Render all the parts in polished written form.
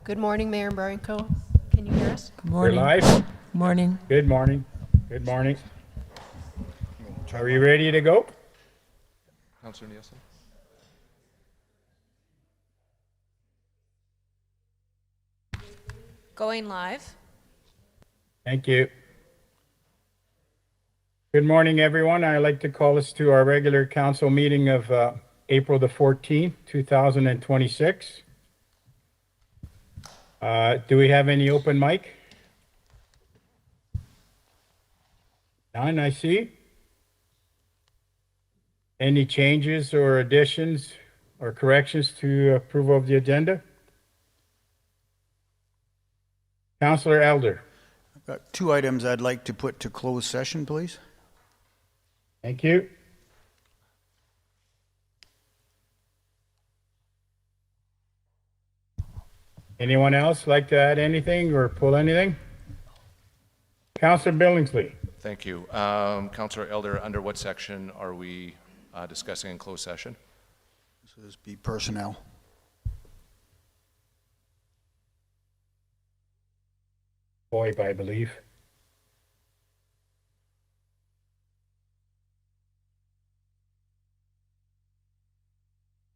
Good morning, Mayor Barranco. Can you hear us? Good We're morning. live. Morning. Good morning. Good morning. Are you ready to go? Councillor Nielsen? Going live. Thank you. Good morning, everyone. I'd like to call us to our regular council meeting of April the 14th, 2026. Do we have any open mic? None, I see. Any changes or additions or corrections to approval of the agenda? Councillor Elder. I've got two items I'd like to put to closed session, please. Thank you. Anyone else like to add anything or pull anything? Councillor Billingsley. Thank you. Councillor Elder, under what section are we discussing in closed session? This is be personnel. VoIP, I believe.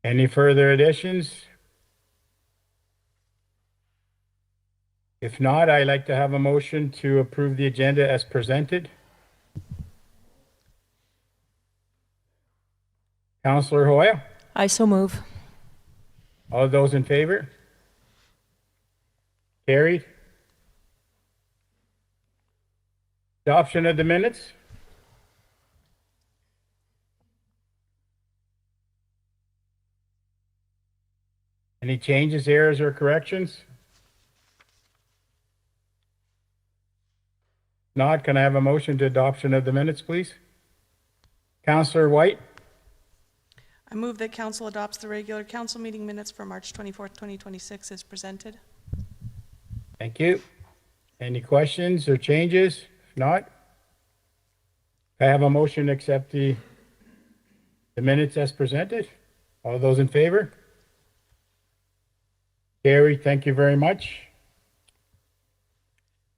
Any further additions? If not, I'd like to have a motion to approve the agenda as presented. Councillor Hoya, I so move. all those in favor? Carried. Adoption of the minutes. Any changes, errors, or corrections? Not, can I have a motion to adoption of the minutes, please? Councillor White, I move that council adopts the regular council meeting minutes for March 24th, 2026 as presented. thank you. Any questions or changes? If not, I have a motion to accept the minutes as presented. All those in favor? Carrie, thank you very much.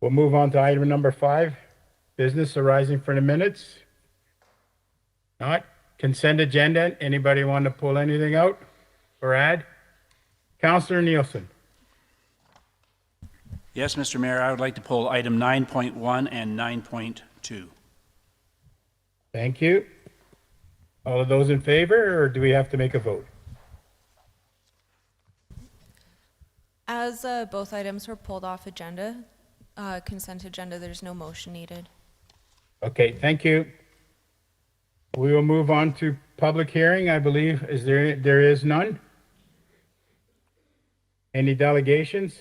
We'll move on to item number 5, business arising from the minutes. Not consent agenda. Anybody want to pull anything out or add? Councillor Nielsen. Yes, Mr. Mayor, I would like to pull item 9.1 and 9.2. Thank you. All of those in favor, or do we have to make a vote? As both items were pulled off consent agenda, there's no motion needed. Okay, thank you. We will move on to public hearing, I believe. There is none? Any delegations?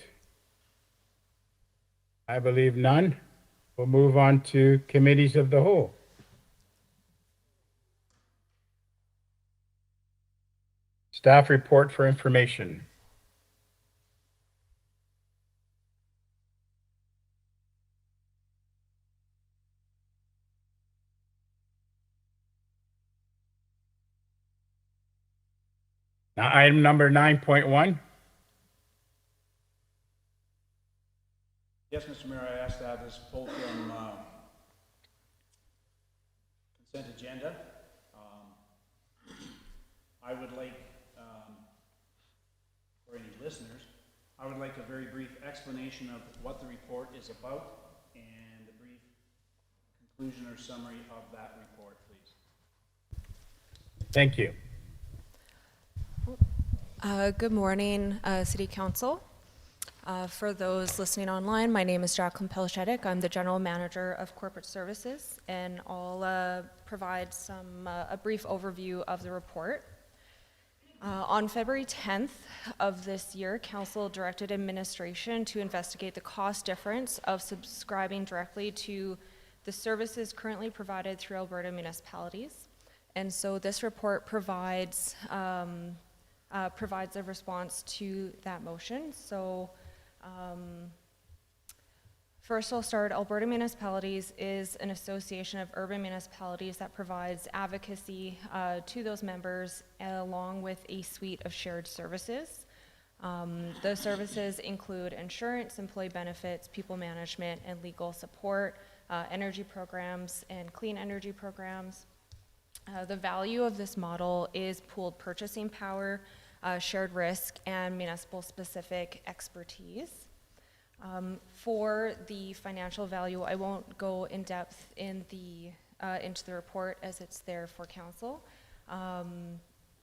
I believe none. We'll move on to committees of the whole. Staff report for information. Now, item number 9.1. Yes, Mr. Mayor, I asked to have this pulled from consent agenda. I would like, for any listeners, I would like a very brief explanation of what the report is about and a brief conclusion or summary of that report, please. Thank you. Good morning, City Council. For those listening online, my name is Jacqueline Pelchetic. I'm the General Manager of Corporate Services, and I'll provide a brief overview of the report. On February 10th of this year, Council directed administration to investigate the cost difference of subscribing directly to the services currently provided through Alberta municipalities. And so this report provides a response to that motion. So first I'll start. Alberta Municipalities is an association of urban municipalities that provides advocacy to those members along with a suite of shared services. The services include insurance, employee benefits, people management, and legal support, energy programs, and clean energy programs. The value of this model is pooled purchasing power, shared risk, and municipal-specific expertise. For the financial value, I won't go in depth in into the report as it's there for council.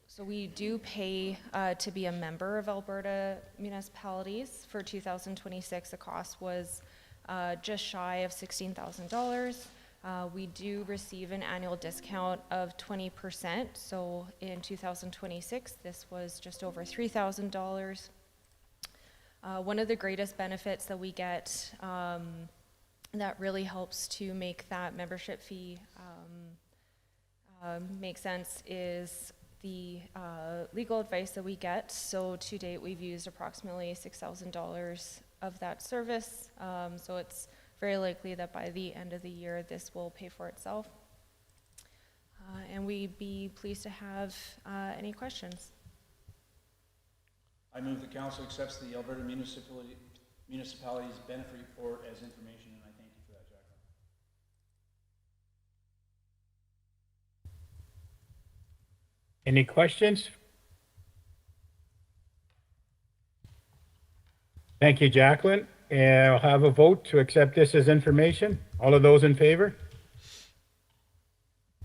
So we do pay to be a member of Alberta Municipalities. For 2026, the cost was just shy of $16,000. We do receive an annual discount of 20%. So in 2026, this was just over $3,000. One of the greatest benefits that we get that really helps to make that membership fee make sense is the legal advice that we get. So to date, we've used approximately $6,000 of that service. So it's very likely that by the end of the year, this will pay for itself. And we'd be pleased to have any questions. I move the council accepts the Alberta Municipalities Benefit Report as information, and I thank you for that, Jacqueline. Any questions? Thank you, Jacqueline. And I'll have a vote to accept this as information. All of those in favor?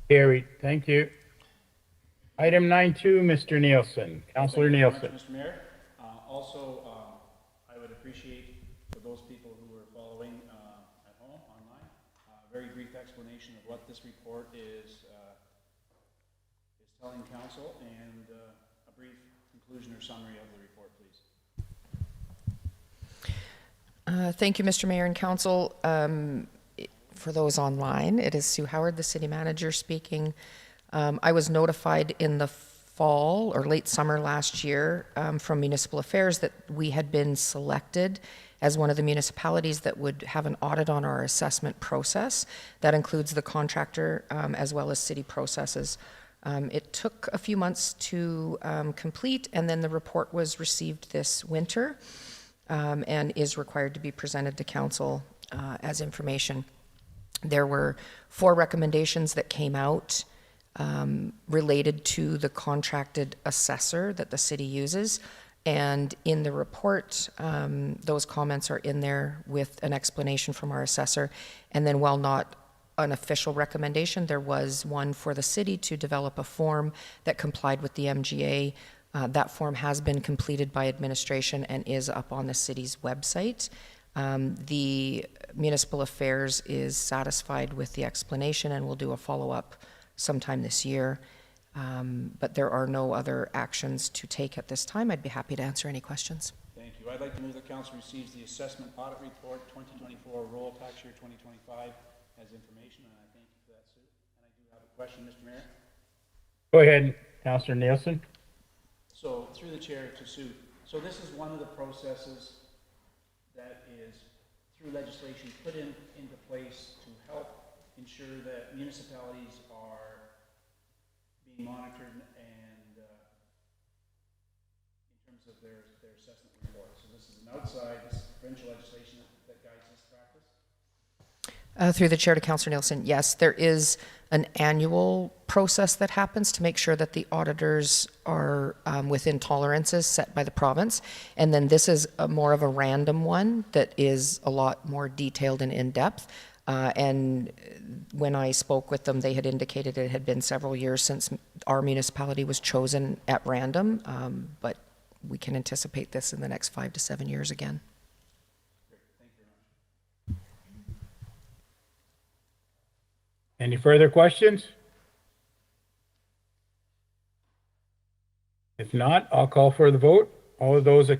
Carried. Thank you. Item 9.2, Mr. Nielsen. Councillor Thank you very Nielsen. much, Mr. Mayor. Also, I would appreciate for those people who are following at home, online, a very brief explanation of what this report is telling council, and a brief conclusion or summary of the report, please. Thank you, Mr. Mayor and Council. For those online, it is Sue Howard, the City Manager, speaking. I was notified in the fall or late summer last year from Municipal Affairs that we had been selected as one of the municipalities that would have an audit on our assessment process. That includes the contractor as well as city processes. It took a few months to complete, and then the report was received this winter and is required to be presented to council as information. There were 4 recommendations that came out related to the contracted assessor that the city uses. And in the report, those comments are in there with an explanation from our assessor. And then while not an official recommendation, there was one for the city to develop a form that complied with the MGA. That form has been completed by administration and is up on the city's website. The Municipal Affairs is satisfied with the explanation and will do a follow-up sometime this year. But there are no other actions to take at this time. I'd be happy to answer any questions. Thank you. I'd like to move that council receives the Assessment Audit Report 2024 Roll Tax Year 2025 as information, and I thank you for that, Sue. And I do have a question, Mr. Mayor. Go ahead, Councillor Nielsen. So, through the chair to Sue. So this is one of the processes that is, through legislation, put into place to help ensure that municipalities are being monitored and in terms of their assessment report. So this is an outside, this is provincial legislation that guides this practice. Through the chair to Councillor Nielsen, yes, there is an annual process that happens to make sure that the auditors are within tolerances set by the province. And then this is more of a random one that is a lot more detailed and in-depth. And when I spoke with them, they had indicated it had been several years since our municipality was chosen at random, but we can anticipate this in the next 5 to 7 years again. Any further questions? If not, I'll call for the vote. All of those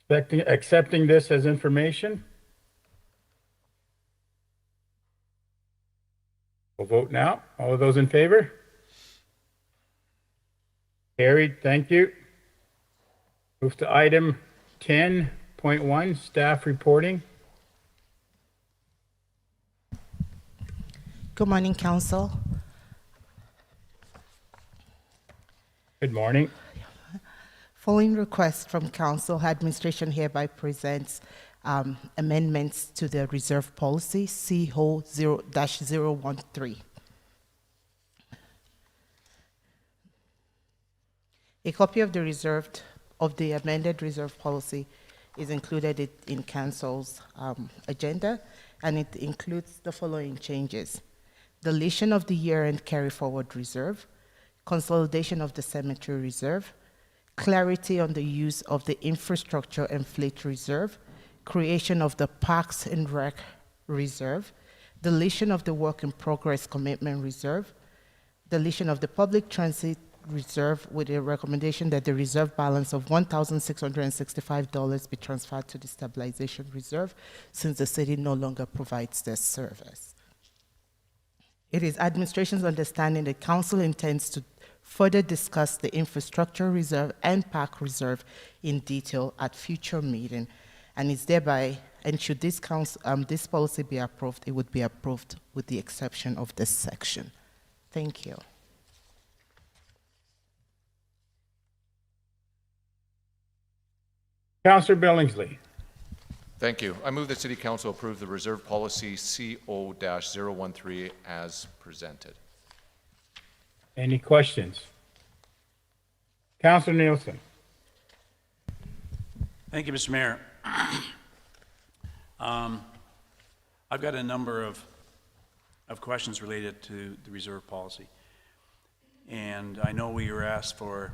accepting this as information? We'll vote now. All of those in favor? Carried. Thank you. Move to item 10.1, staff reporting. Good morning, Council. Good morning. Following request from Council, administration hereby presents amendments to the reserve policy CO 0-013. A copy of the amended reserve policy is included in Council's agenda, and it includes the following changes: deletion of the year-end carry-forward reserve, consolidation of the cemetery reserve, clarity on the use of the infrastructure and fleet reserve, creation of the Parks and Rec reserve, deletion of the work in progress commitment reserve, deletion of the public transit reserve with a recommendation that the reserve balance of $1,665 be transferred to the stabilization reserve since the city no longer provides this service. It is administration's understanding that council intends to further discuss the infrastructure reserve and park reserve in detail at future meeting, and is thereby, and should this this policy be approved, it would be approved with the exception of this section. Thank you. Councillor Billingsley. Thank you. I move that City Council approve the reserve policy CO-013 as presented. Any questions? Councillor Nielsen. Thank you, Mr. Mayor. I've got a number of questions related to the reserve policy. And I know we were asked for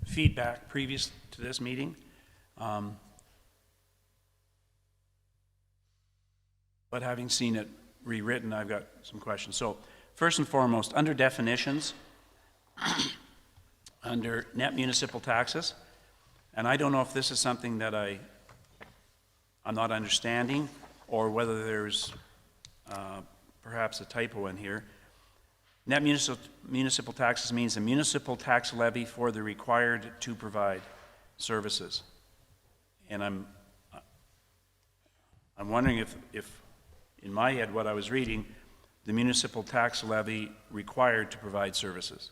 feedback previous to this meeting. But having seen it rewritten, I've got some questions. So first and foremost, under definitions, under net municipal taxes, and I don't know if this is something that I'm not understanding or whether there's perhaps a typo in here. Net municipal taxes means a municipal tax levy for the required to provide services. And I'm wondering if in my head what I was reading, the municipal tax levy required to provide services.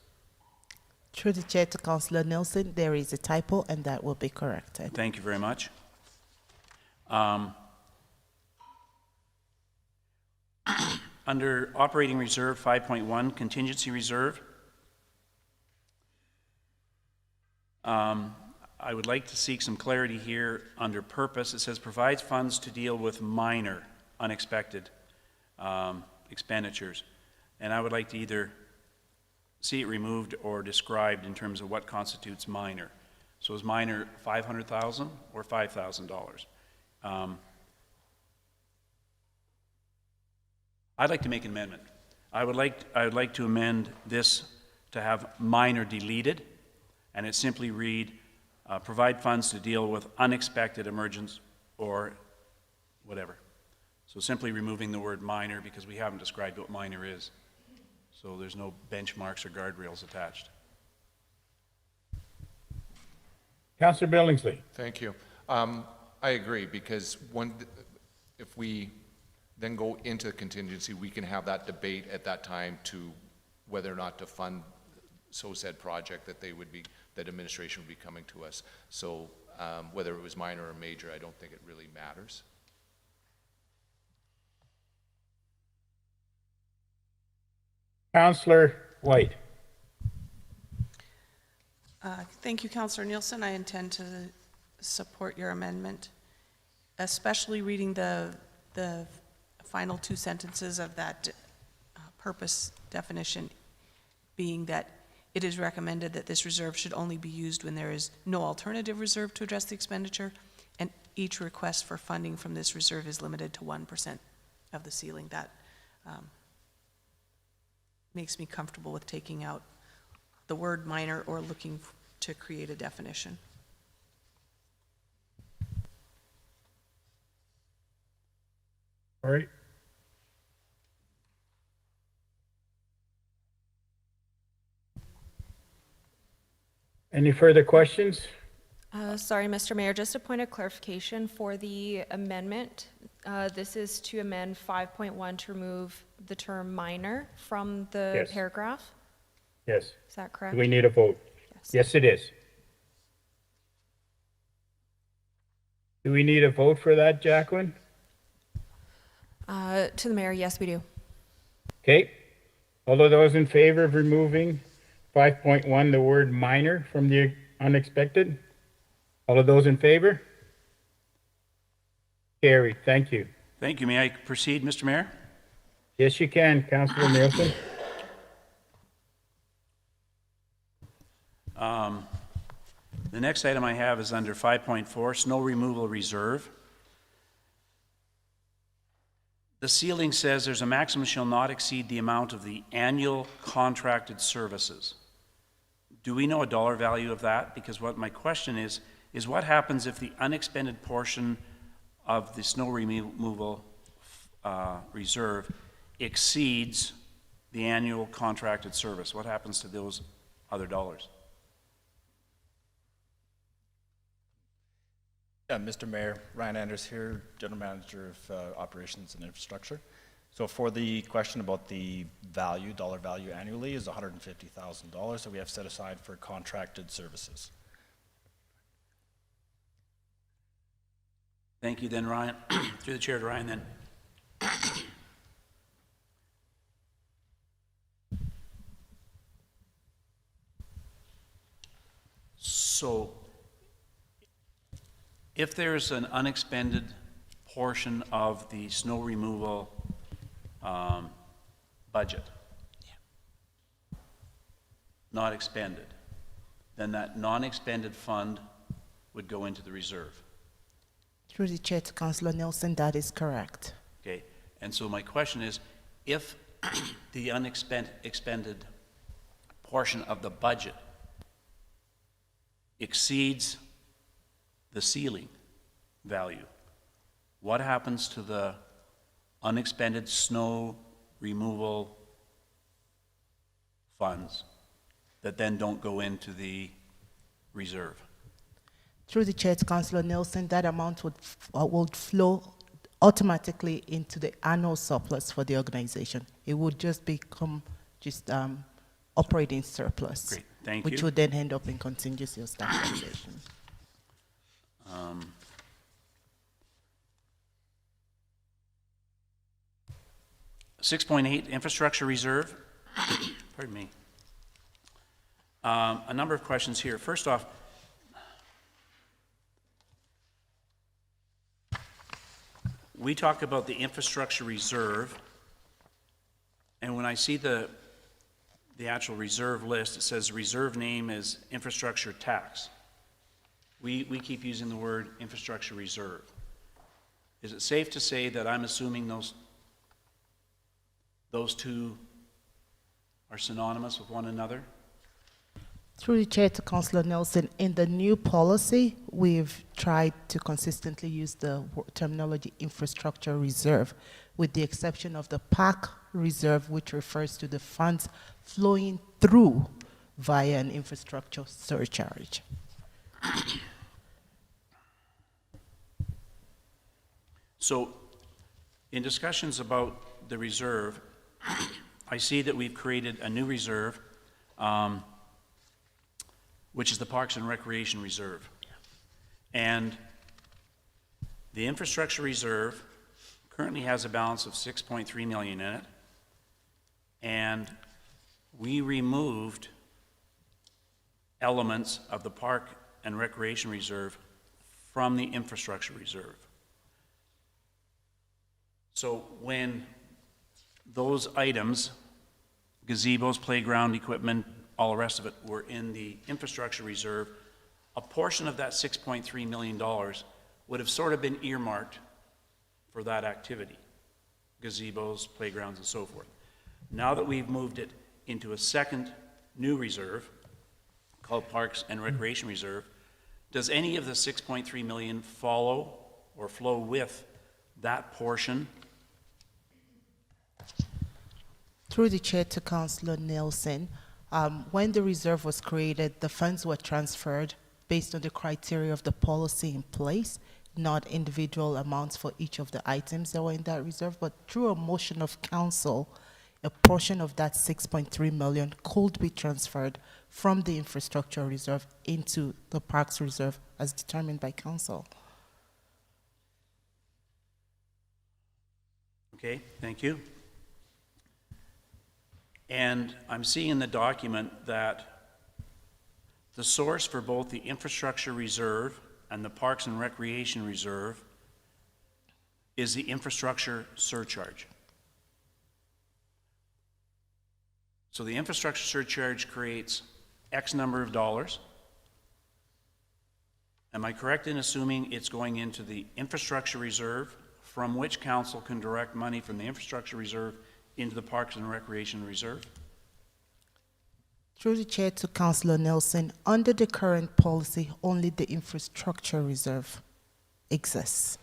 Through the chair to Councillor Nielsen, there is a typo and that will be corrected. Thank you very much. Under operating reserve 5.1, contingency reserve, I would like to seek some clarity here under purpose. It says provides funds to deal with minor unexpected expenditures. And I would like to either see it removed or described in terms of what constitutes minor. So is minor $500,000 or $5,000? I'd like to make an amendment. I would like to amend this to have minor deleted, and it simply read, provide funds to deal with unexpected emergence or whatever. So simply removing the word minor because we haven't described what minor is. So there's no benchmarks or guardrails attached. Councillor Billingsley. Thank you. I agree, because if we then go into contingency, we can have that debate at that time to whether or not to fund so-said project that administration would be coming to us. So whether it was minor or major, I don't think it really matters. Councillor White. Thank you, Councillor Nielsen. I intend to support your amendment, especially reading the final two sentences of that purpose definition, being that it is recommended that this reserve should only be used when there is no alternative reserve to address the expenditure, and each request for funding from this reserve is limited to 1% of the ceiling. That makes me comfortable with taking out the word minor or looking to create a definition. All right. Any further questions? Sorry, Mr. Mayor, just a point of clarification for the amendment. This is to amend 5.1 to remove the term minor from the Yes. paragraph. Yes. Is that correct? Do we need a vote? Yes. Yes, it is. Do we need a vote for that, Jacqueline? To the mayor, yes, we do. Okay. All of those in favor of removing 5.1, the word minor from the unexpected? All of those in favor? Carried. Thank you. Thank you. May I proceed, Mr. Mayor? Yes, you can, Councillor Nielsen. The next item I have is under 5.4, snow removal reserve. The ceiling says there's a maximum shall not exceed the amount of the annual contracted services. Do we know a dollar value of that? Because what my question is what happens if the unexpended portion of the snow removal reserve exceeds the annual contracted service? What happens to those other dollars? Yeah, Mr. Mayor, Ryan Anders here, General Manager of Operations and Infrastructure. So for the question about the value, dollar value annually is $150,000 that we have set aside for contracted services. Thank you then, Ryan. Through the chair to Ryan then. So, if there's an unexpended portion of the snow removal budget not expended, then that non-expended fund would go into the reserve. Through the chair to Councillor Nielsen, that is correct. Okay, and so my question is, if the expended portion of the budget exceeds the ceiling value, what happens to the unexpended snow removal funds that then don't go into the reserve? Through the chair to Councillor Nielsen, that amount would flow automatically into the annual surplus for the organization. It would just become operating surplus. Great, thank which you. would then end up in contingency or stabilization. 6.8, infrastructure reserve. Pardon me. A number of questions here. First off, we talk about the infrastructure reserve, and when I see the actual reserve list, it says reserve name is infrastructure tax. We keep using the word infrastructure reserve. Is it safe to say that I'm assuming those two are synonymous with one another? Through the chair to Councillor Nelson, in the new policy, we've tried to consistently use the terminology infrastructure reserve, with the exception of the park reserve, which refers to the funds flowing through via an infrastructure surcharge. So, in discussions about the reserve, I see that we've created a new reserve, which is the Parks and Recreation Reserve. And the Infrastructure Reserve currently has a balance of $6.3 million in it, and we removed elements of the Park and Recreation Reserve from the Infrastructure Reserve. So when those items, gazebos, playground equipment, all the rest of it, were in the infrastructure reserve, a portion of that $6.3 million would have sort of been earmarked for that activity, gazebos, playgrounds, and so forth. Now that we've moved it into a second new reserve called Parks and Recreation Reserve, does any of the $6.3 million follow or flow with that portion? Through the chair to Councillor Nelson, when the reserve was created, the funds were transferred based on the criteria of the policy in place, not individual amounts for each of the items that were in that reserve, but through a motion of council, a portion of that $6.3 million could be transferred from the infrastructure reserve into the parks reserve as determined by council. Okay, thank you. And I'm seeing in the document that the source for both the infrastructure reserve and the Parks and Recreation reserve is the infrastructure surcharge. So the infrastructure surcharge creates X number of dollars. Am I correct in assuming it's going into the infrastructure reserve, from which council can direct money from the infrastructure reserve into the Parks and Recreation reserve? Through the chair to Councillor Nelson, under the current policy, only the infrastructure reserve exists.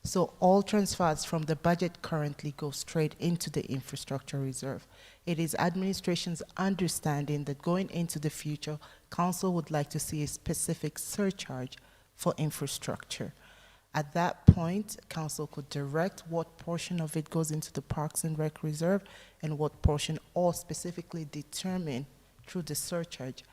So all transfers from the budget currently go straight into the infrastructure reserve. It is administration's understanding that going into the future, council would like to see a specific surcharge for infrastructure. At that point, council could direct what portion of it goes into the Parks and Rec reserve and what portion, or specifically determine through the surcharge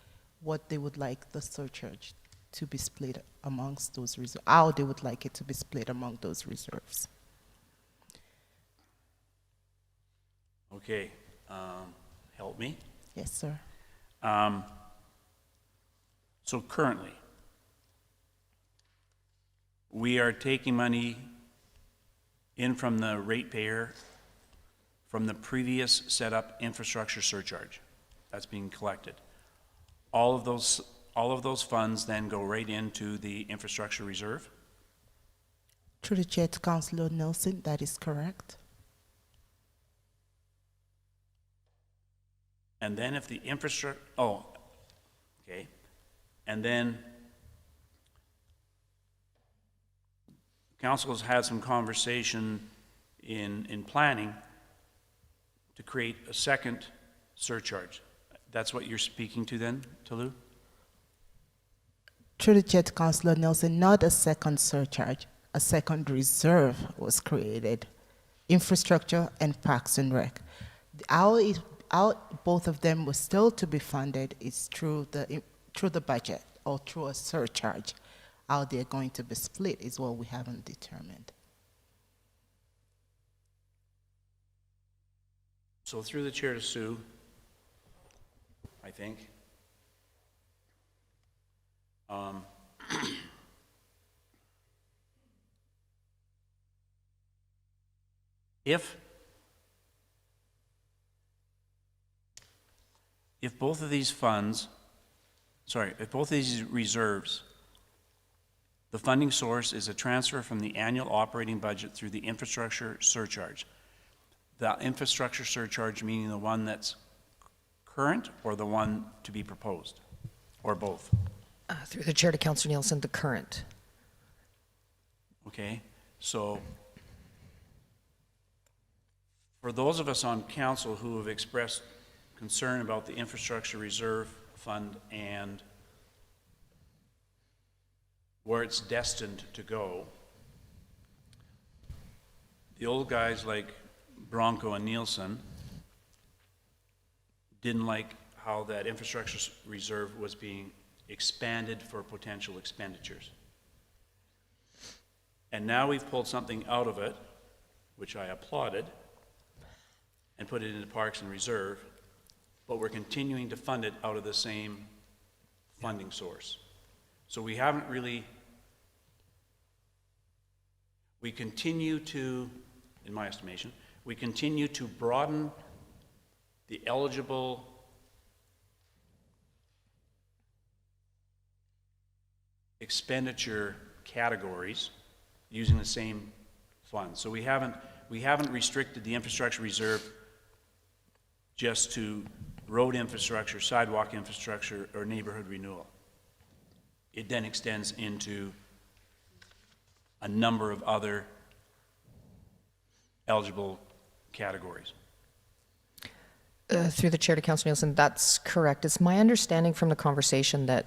what they would like the surcharge to be split amongst those reserves, how they would like it to be split among those reserves. Okay, help me. Yes, sir. So currently, we are taking money in from the ratepayer from the previous set up infrastructure surcharge that's being collected. All of those funds then go right into the infrastructure reserve? Through the chair to Councillor Nelson, that is correct. And then if the infrastructure, oh, okay. And then council has had some conversation in planning to create a second surcharge. That's what you're speaking to then, Talou? Through the chair to Councillor Nelson, not a second surcharge, a second reserve was created. Infrastructure and Parks and Rec. How both of them were still to be funded is through the budget or through a surcharge. How they're going to be split is what we haven't determined. So through the chair to Sue, I think. If both of these funds, if both of these reserves, the funding source is a transfer from the annual operating budget through the infrastructure surcharge. The infrastructure surcharge meaning the one that's current or the one to be proposed, or both? Through the chair to Councillor Nielsen, the current. Okay, so for those of us on council who have expressed concern about the infrastructure reserve fund and where it's destined to go, the old guys like Bronco and Nielsen didn't like how that infrastructure reserve was being expanded for potential expenditures. And now we've pulled something out of it, which I applauded, and put it into Parks and Reserve, but we're continuing to fund it out of the same funding source. So we haven't really, we continue to, in my estimation, we continue to broaden the eligible expenditure categories using the same funds. So we haven't restricted the infrastructure reserve just to road infrastructure, sidewalk infrastructure, or neighborhood renewal. It then extends into a number of other eligible categories. Through the chair to Councillor Nielsen, that's correct. It's my understanding from the conversation that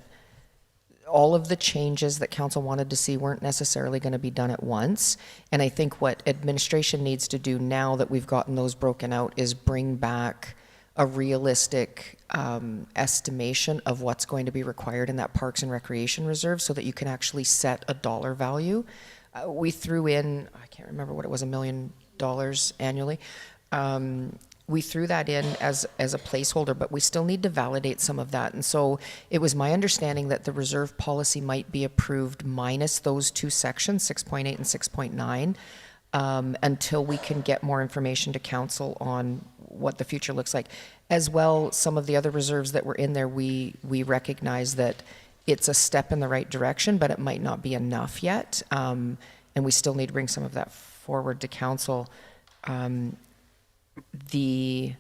all of the changes that council wanted to see weren't necessarily going to be done at once. And I think what administration needs to do now that we've gotten those broken out is bring back a realistic estimation of what's going to be required in that Parks and Recreation reserve so that you can actually set a dollar value. We threw in, I can't remember what it was, $1 million $6.8 annually. We threw that in as a placeholder, but we still need to validate some of that. And so it was my understanding that the reserve policy might be approved minus those two sections, 6.8 and 6.9, until we can get more information to council on what the future looks like. As well, some of the other reserves that were in there, we recognize that it's a step in the right direction, but it might not be enough yet. And we still need to bring some of that forward to council. The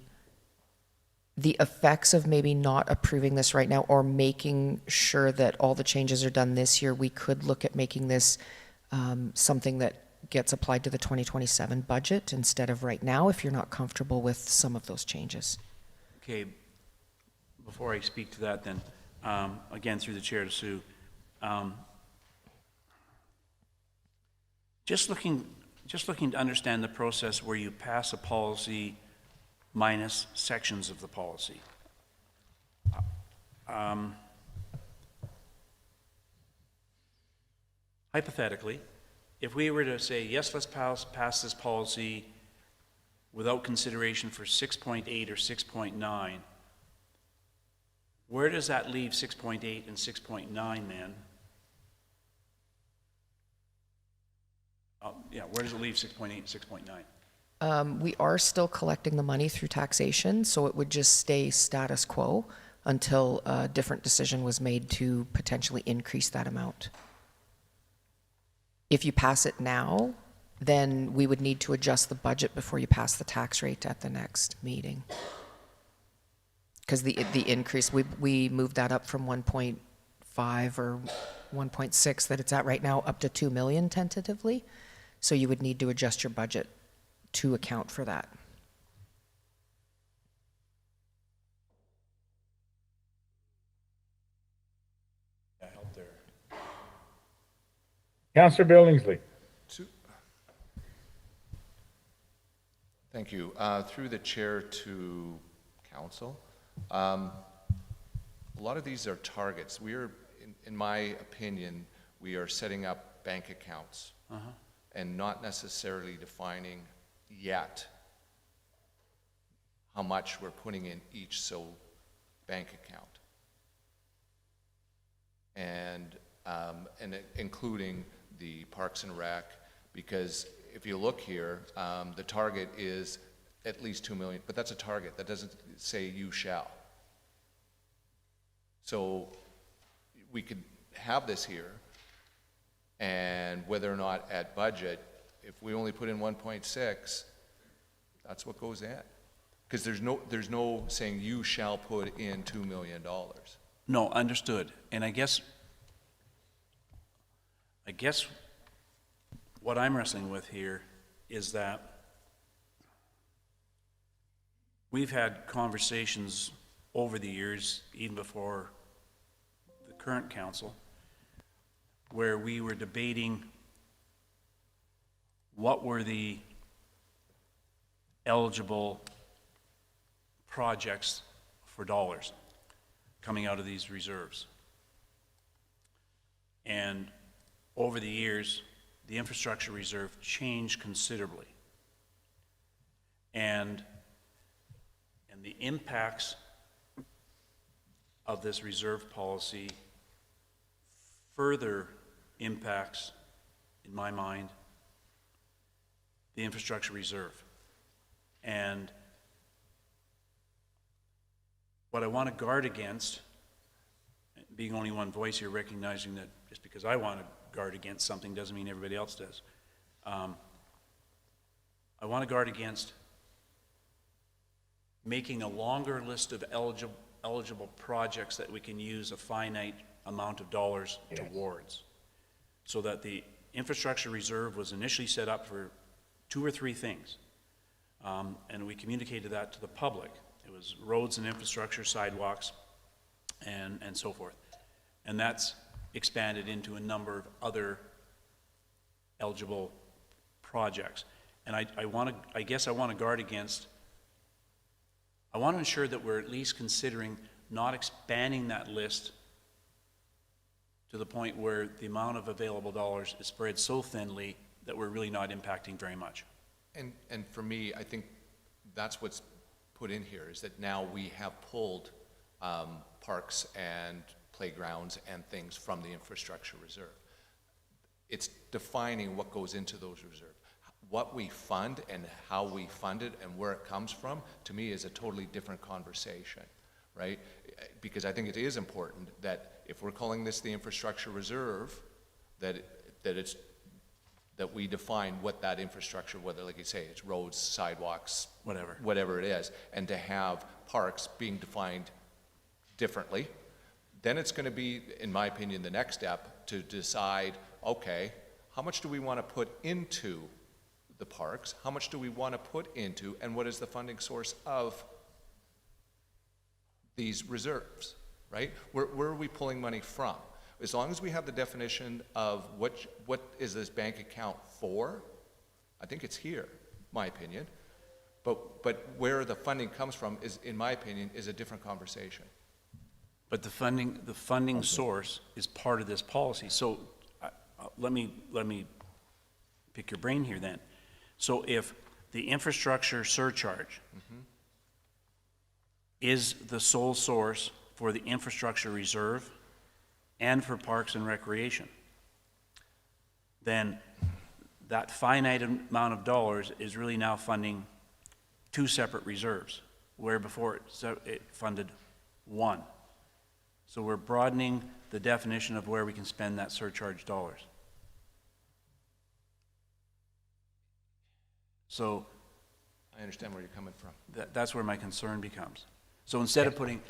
effects of maybe not approving this right now or making sure that all the changes are done this year, we could look at making this something that gets applied to the 2027 budget instead of right now, if you're not comfortable with some of those changes. Okay, before I speak to that then, again, through the chair to Sue, just looking to understand the process where you pass a policy minus sections of the policy. Hypothetically, if we were to say, yes, let's pass this policy without consideration for 6.8 or 6.9, where does that leave 6.8 and 6.9 then? Where does it leave 6.8 and 6.9? We are still collecting the money through taxation, so it would just stay status quo until a different decision was made to potentially increase that amount. If you pass it now, then we would need to adjust the budget before you pass the tax rate at the next meeting. Because the increase, we moved that up from 1.5 or 1.6 that it's at right now up to 2 million tentatively. So you would need to adjust your budget to account for that. Yeah, help there. Councillor Billingsley. Thank you. Through the chair to council, a lot of these are targets. We are, in my opinion, we are setting up bank accounts and not necessarily defining yet how much we're putting in each bank account. And including the Parks and Rec, because if you look here, the target is at least 2 million, but that's a target. That doesn't say you shall. So we could have this here, and whether or not at budget, if we only put in 1.6, that's what goes in. Because there's no saying you shall put in $2 million. No, understood. And I guess what I'm wrestling with here is that we've had conversations over the years, even before the current council, where we were debating what were the eligible projects for dollars coming out of these reserves. And over the years, the infrastructure reserve changed considerably. And the impacts of this reserve policy further impacts, in my mind, the infrastructure reserve. And what I want to guard against, being only one voice here, recognizing that just because I want to guard against something doesn't mean everybody else does. I want to guard against making a longer list of eligible projects that we can use a finite amount of dollars towards. So that the infrastructure reserve was initially set up for 2 or 3 things. And we communicated that to the public. It was roads and infrastructure, sidewalks, and so forth. And that's expanded into a number of other eligible projects. And I guess I want to guard against, I want to ensure that we're at least considering not expanding that list to the point where the amount of available dollars is spread so thinly that we're really not impacting very much. And for me, I think that's what's put in here, is that now we have pulled parks and playgrounds and things from the infrastructure reserve. It's defining what goes into those reserves. What we fund and how we fund it and where it comes from, to me, is a totally different conversation, right? Because I think it is important that if we're calling this the infrastructure reserve, that we define what that infrastructure, whether, like you say, it's roads, sidewalks, whatever it is, and to have parks being defined differently. Then it's going to be, in my opinion, the next step to decide, okay, how much do we want to put into the parks? How much do we want to put into, and what is the funding source of these reserves, right? Where are we pulling money from? As long as we have the definition of what is this bank account for, I think it's here, my opinion. But where the funding comes from is, in my opinion, is a different conversation. But the funding source is part of this policy. So let me pick your brain here then. So if the infrastructure surcharge is the sole source for the infrastructure reserve and for parks and recreation, then that finite amount of dollars is really now funding two separate reserves, where before it funded one. So we're broadening the definition of where we can spend that surcharge dollars. So I understand where you're coming from. that's where my concern becomes. So instead of putting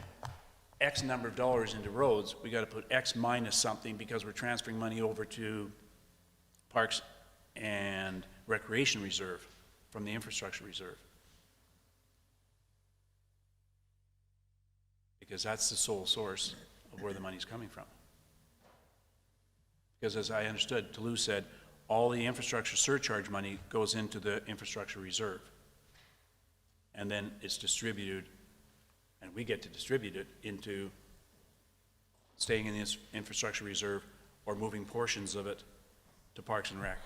X number of dollars into roads, we got to put X minus something because we're transferring money over to parks and recreation reserve from the infrastructure reserve. Because that's the sole source of where the money's coming from. Because as I understood, Toulouse said, all the infrastructure surcharge money goes into the infrastructure reserve. And then it's distributed, and we get to distribute it into staying in the infrastructure reserve or moving portions of it to Parks and Rec.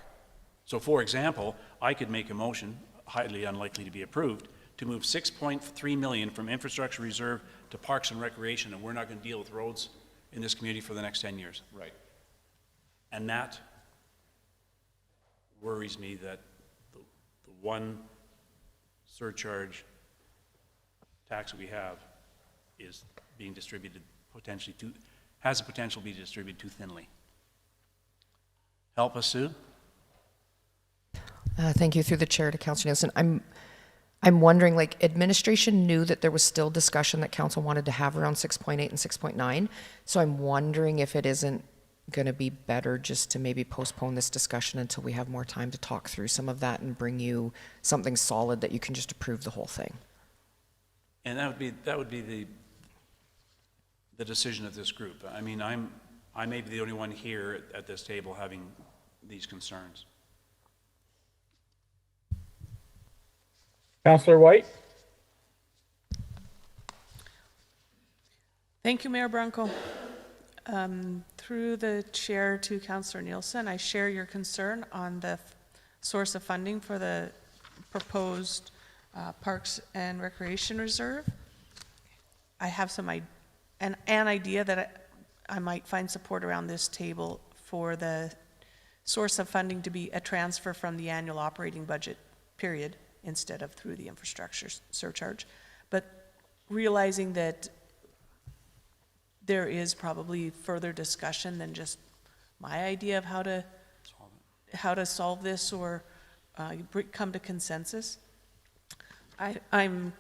So for example, I could make a motion, highly unlikely to be approved, to move 6.3 million from infrastructure reserve to Parks and Recreation, and we're not going to deal with roads in this community for the next 10 years. Right. And that worries me, that the one surcharge tax that we have is being distributed potentially has the potential to be distributed too thinly. Help us, Sue? Thank you. Through the chair to Councillor Nielsen. I'm wondering, like, administration knew that there was still discussion that council wanted to have around 6.8 and 6.9. So I'm wondering if it isn't going to be better just to maybe postpone this discussion until we have more time to talk through some of that and bring you something solid that you can just approve the whole thing. And that would be the decision of this group. I mean, I may be the only one here at this table having these concerns. Councillor White? Thank you, Mayor Branco. Through the chair to Councillor Nielsen, I share your concern on the source of funding for the proposed Parks and Recreation Reserve. I have an idea that I might find support around this table for the source of funding to be a transfer from the annual operating budget, period, instead of through the infrastructure surcharge. But realizing that there is probably further discussion than just my idea of how to solve this or come to consensus. I'm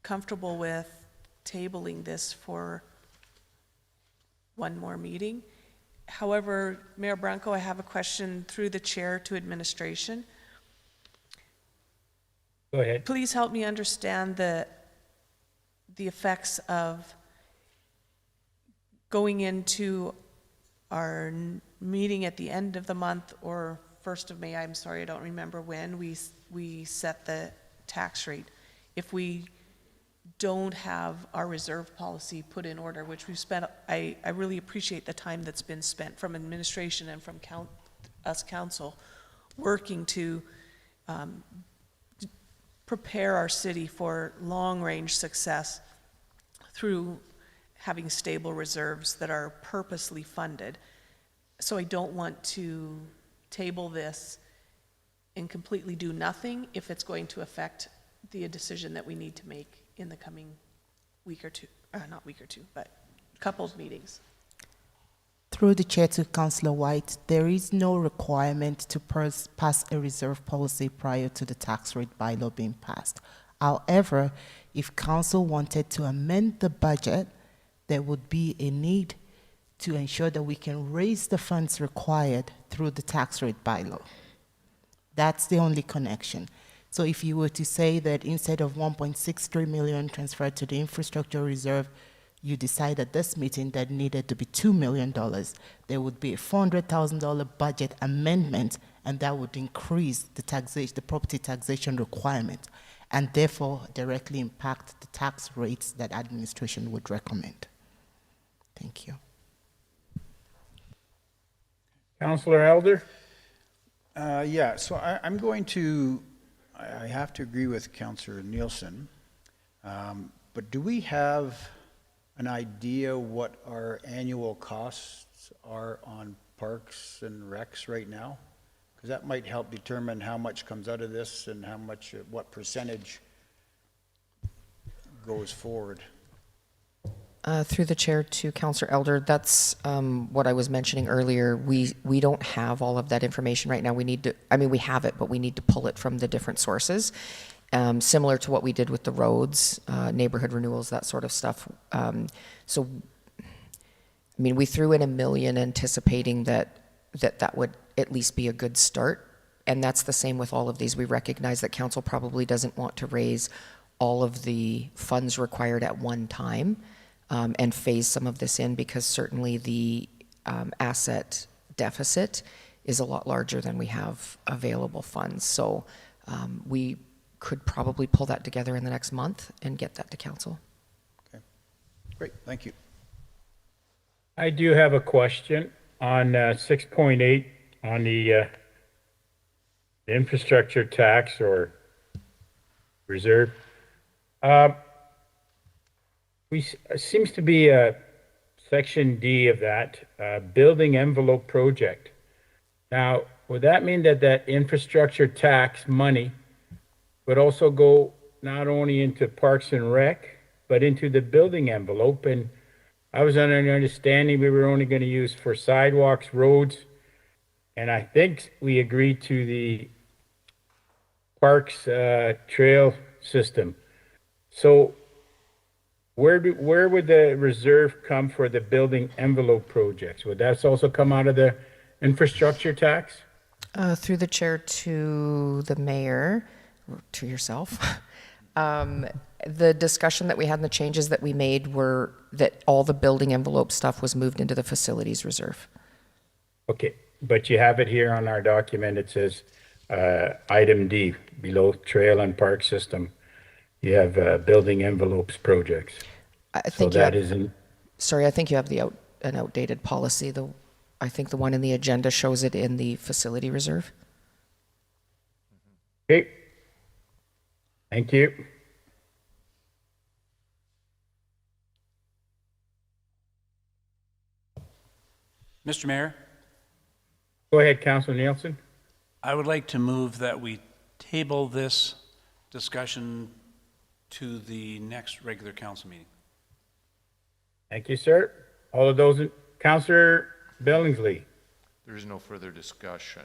comfortable with tabling this for one more meeting. However, Mayor Branco, I have a question through the chair to administration. Go ahead. Please help me understand the effects of going into our meeting at the end of the month or 1st of May, I'm sorry, I don't remember when we set the tax rate. If we don't have our reserve policy put in order, which we've spent, I really appreciate the time that's been spent from administration and from us council. working to prepare our city for long-range success through having stable reserves that are purposely funded. So I don't want to table this and completely do nothing if it's going to affect the decision that we need to make in the coming week or two, not week or two, but couple of meetings. Through the chair to Councillor White, there is no requirement to pass a reserve policy prior to the tax rate bylaw being passed. However, if council wanted to amend the budget, there would be a need to ensure that we can raise the funds required through the tax rate bylaw. That's the only connection. So if you were to say that instead of 1.63 million transferred to the infrastructure reserve, you decide at this meeting that needed to be $2 million, there would be a $400,000 budget amendment, and that would increase the taxation, the property taxation requirement, and therefore directly impact the tax rates that administration would recommend. Thank you. Councillor Elder? Yeah, so I'm going to, I have to agree with Councillor Nielsen, but do we have an idea what our annual costs are on parks and recs right now? Because that might help determine how much comes out of this and how much, what percentage goes forward. Through the chair to Councillor Elder, that's what I was mentioning earlier. We don't have all of that information right now. We need to, I mean, we have it, but we need to pull it from the different sources. Similar to what we did with the roads, neighborhood renewals, that sort of stuff. So, I mean, we threw in $1 million anticipating that would at least be a good start. And that's the same with all of these. We recognize that council probably doesn't want to raise all of the funds required at one time and phase some of this in, because certainly the asset deficit is a lot larger than we have available funds. So we could probably pull that together in the next month and get that to council. Okay, great, thank you. I do have a question on 6.8 on the infrastructure tax or reserve. Seems to be a section D of that, building envelope project. Now, would that mean that that infrastructure tax money would also go not only into Parks and Rec, but into the building envelope? And I was under the understanding we were only going to use for sidewalks, roads, and I think we agreed to the parks trail system. So where would the reserve come for the building envelope projects? Would that also come out of the infrastructure tax? Through the chair to the mayor, to yourself. The discussion that we had and the changes that we made were that all the building envelope stuff was moved into the facilities reserve. Okay, but you have it here on our document. It says item D, below trail and park system. You have building envelopes projects. I think so that isn't. Sorry, I think you have an outdated policy. I think the one in the agenda shows it in the facility reserve. Okay. Thank you. Mr. Mayor, Go ahead, Councilor Nielsen. I would like to move that we table this discussion to the next regular council meeting. Thank you, sir. All of those, Councilor Billingsley. There is no further discussion.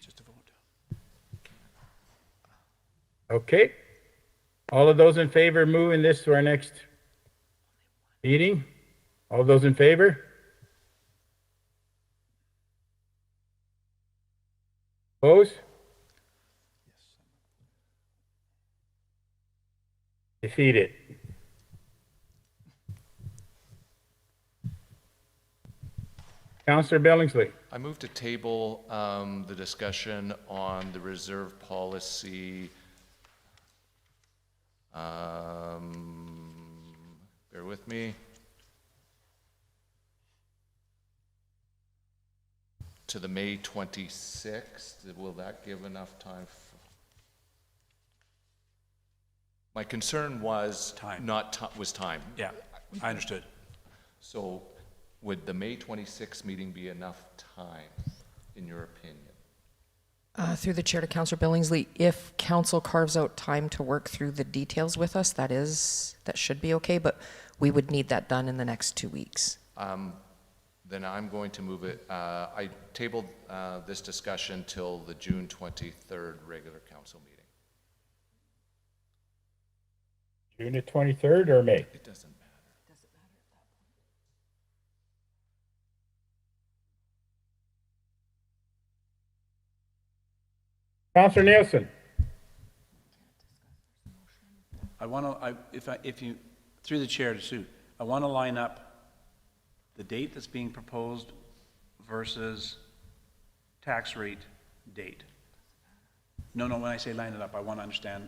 Just a vote. Okay. All of those in favor of moving this to our next meeting? All those in favor? Opposed? Defeated. Councilor Billingsley. I move to table the discussion on the reserve policy. Bear with me. to the May 26th. Will that give enough time? My concern was Time. was time. Yeah, I understood. So would the May 26th meeting be enough time, in your opinion? Through the chair to Councillor Billingsley, if council carves out time to work through the details with us, that should be okay, but we would need that done in the next 2 weeks. Then I'm going to move it. I tabled this discussion till the June 23rd regular council meeting. June the 23rd or May? It doesn't matter. Councillor Nielsen? I want to, if you, through the chair to Sue, I want to line up the date that's being proposed versus tax rate date. No, when I say line it up, I want to understand.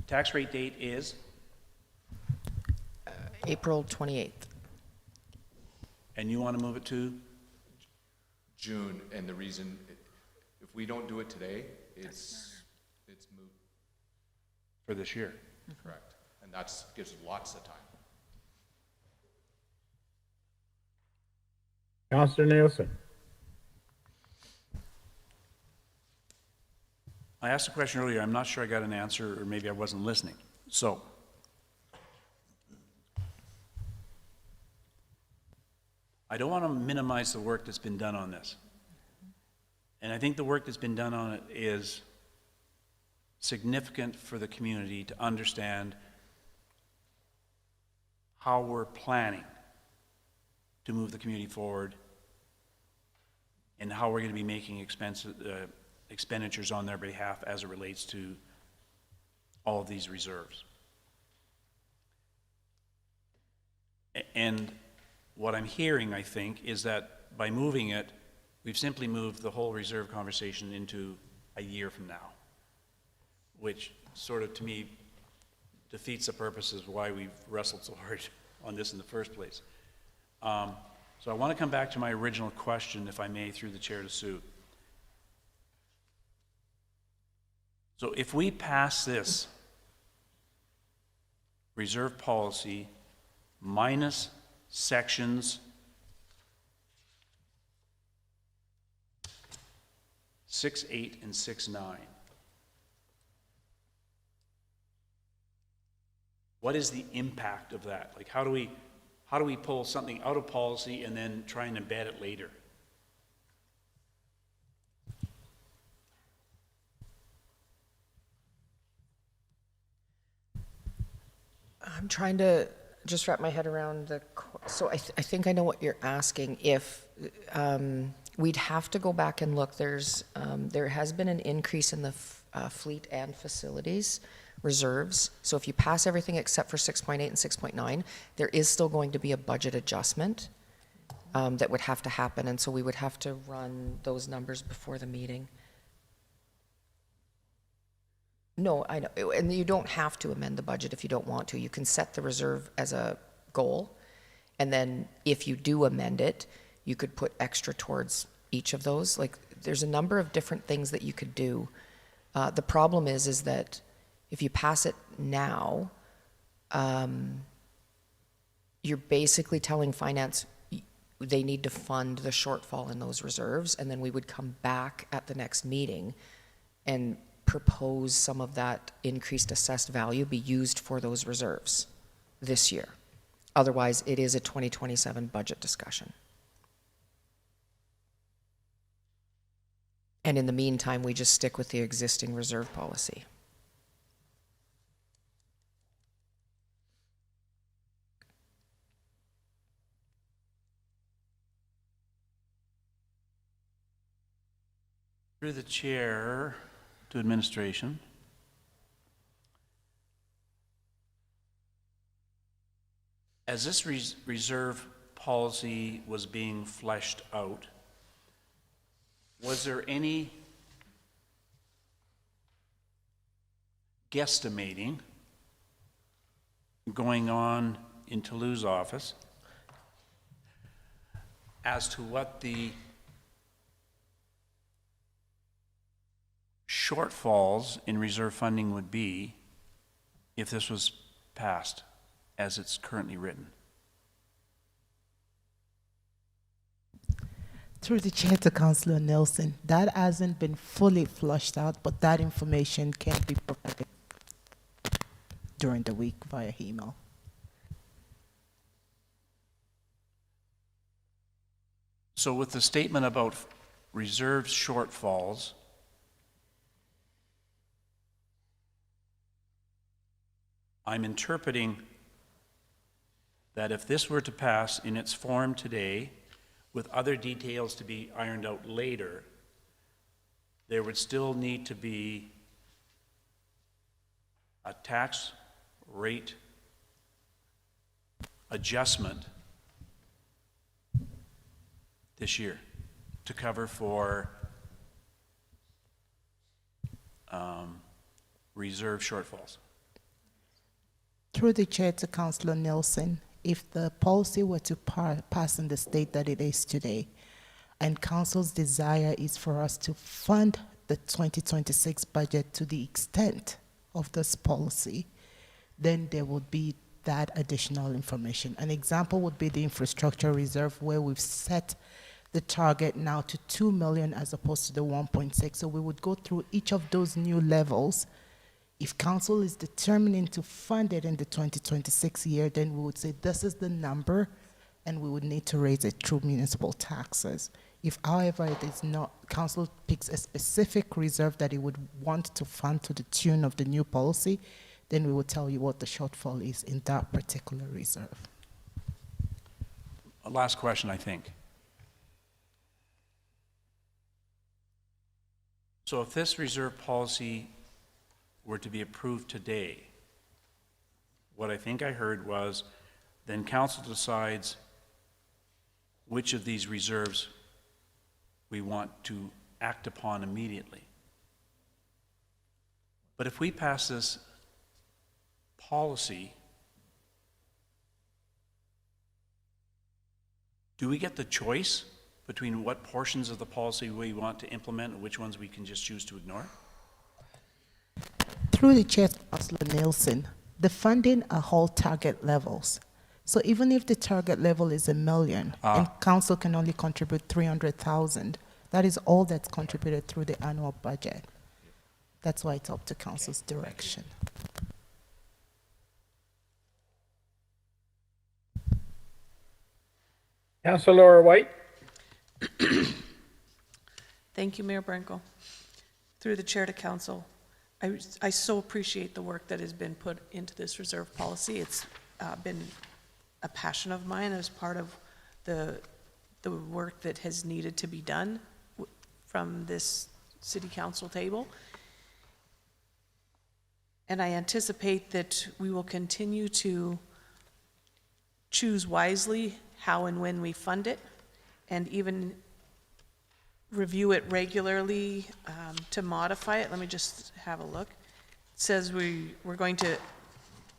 Tax rate date is, April 28th. and you want to move it to? June, and the reason, if we don't do it today, it's moot. For this year. Correct. And that's, gives lots of time. Councillor Nielsen? I asked a question earlier, I'm not sure I got an answer, or maybe I wasn't listening. So, I don't want to minimize the work that's been done on this. And I think the work that's been done on it is significant for the community to understand how we're planning to move the community forward and how we're going to be making expenditures on their behalf as it relates to all of these reserves. And what I'm hearing, I think, is that by moving it, we've simply moved the whole reserve conversation into a year from now, which sort of, to me, defeats the purposes of why we've wrestled so hard on this in the first place. So I want to come back to my original question, if I may, through the chair to Sue. So if we pass this reserve policy minus sections 6.8 and 6.9, what is the impact of that? Like, how do we pull something out of policy and then try and embed it later? I'm trying to just wrap my head around so I think I know what you're asking. If we'd have to go back and look, there has been an increase in the fleet and facilities reserves. So if you pass everything except for 6.8 and 6.9, there is still going to be a budget adjustment that would have to happen. And so we would have to run those numbers before the meeting. No, I know, and you don't have to amend the budget if you don't want to. You can set the reserve as a goal, and then if you do amend it, you could put extra towards each of those. Like, there's a number of different things that you could do. The problem is that if you pass it now, you're basically telling finance they need to fund the shortfall in those reserves, and then we would come back at the next meeting and propose some of that increased assessed value be used for those reserves this year. Otherwise, it is a 2027 budget discussion. And in the meantime, we just stick with the existing reserve policy. Through the chair to administration. As this reserve policy was being fleshed out, was there any guesstimating going on in Toulouse office as to what the shortfalls in reserve funding would be if this was passed as it's currently written? Through the chair to Councillor Nelson, that hasn't been fully flushed out, but that information can be provided during the week via email. So with the statement about reserve shortfalls, I'm interpreting that if this were to pass in its form today, with other details to be ironed out later, there would still need to be a tax rate adjustment this year to cover for reserve shortfalls. Through the chair to Councillor Nelson, if the policy were to pass in the state that it is today, and Council's desire is for us to fund the 2026 budget to the extent of this policy, then there would be that additional information. An example would be the infrastructure reserve, where we've set the target now to 2 million as opposed to the 1.6. So we would go through each of those new levels. If council is determining to fund it in the 2026 year, then we would say this is the number, and we would need to raise it through municipal taxes. If, however, it is not, council picks a specific reserve that it would want to fund to the tune of the new policy, then we will tell you what the shortfall is in that particular reserve. A last question, I think. So if this reserve policy were to be approved today, what I think I heard was then council decides which of these reserves we want to act upon immediately. But if we pass this policy, do we get the choice between what portions of the policy we want to implement and which ones we can just choose to ignore? Through the chair, Councillor Nielsen, the funding are all target levels. So even if the target level is $1 million and council can only contribute 300,000, that is all that's contributed through the annual budget. That's why it's up to council's direction. Councillor White? Thank you, Mayor Branco. Through the chair to council, I so appreciate the work that has been put into this reserve policy. It's been a passion of mine as part of the work that has needed to be done from this city council table. And I anticipate that we will continue to choose wisely how and when we fund it, and even review it regularly to modify it. Let me just have a look. It says we're going to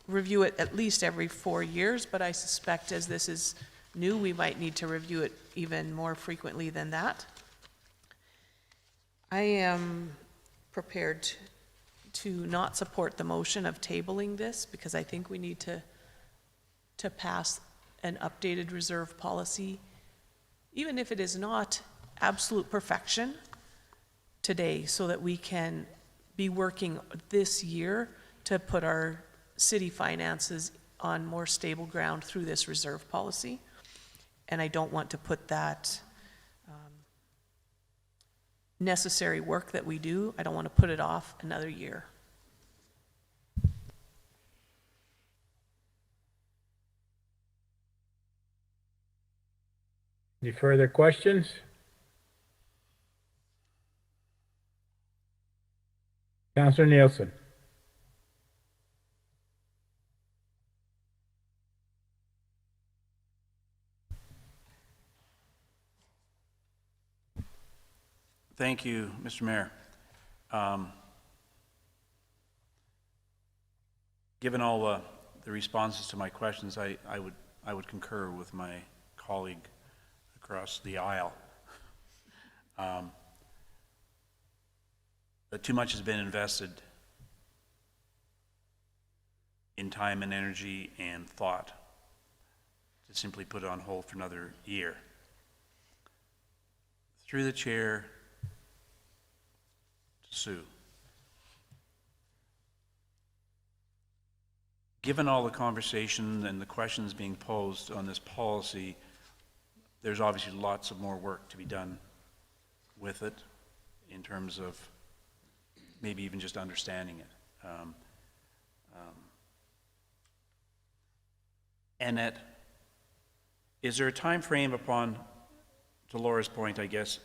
review it at least every 4 years, but I suspect as this is new, we might need to review it even more frequently than that. I am prepared to not support the motion of tabling this, because I think we need to pass an updated reserve policy, even if it is not absolute perfection today, so that we can be working this year to put our city finances on more stable ground through this reserve policy. And I don't want to put that necessary work that we do, I don't want to put it off another year. Any further questions? Councillor Nielsen? Thank you, Mr. Mayor. Given all the responses to my questions, I would concur with my colleague across the aisle. too much has been invested in time and energy and thought to simply put it on hold for another year. Through the chair to Sue. Given all the conversation and the questions being posed on this policy, there's obviously lots of more work to be done with it in terms of maybe even just understanding it. And is there a time frame upon, to Laura's point, I guess,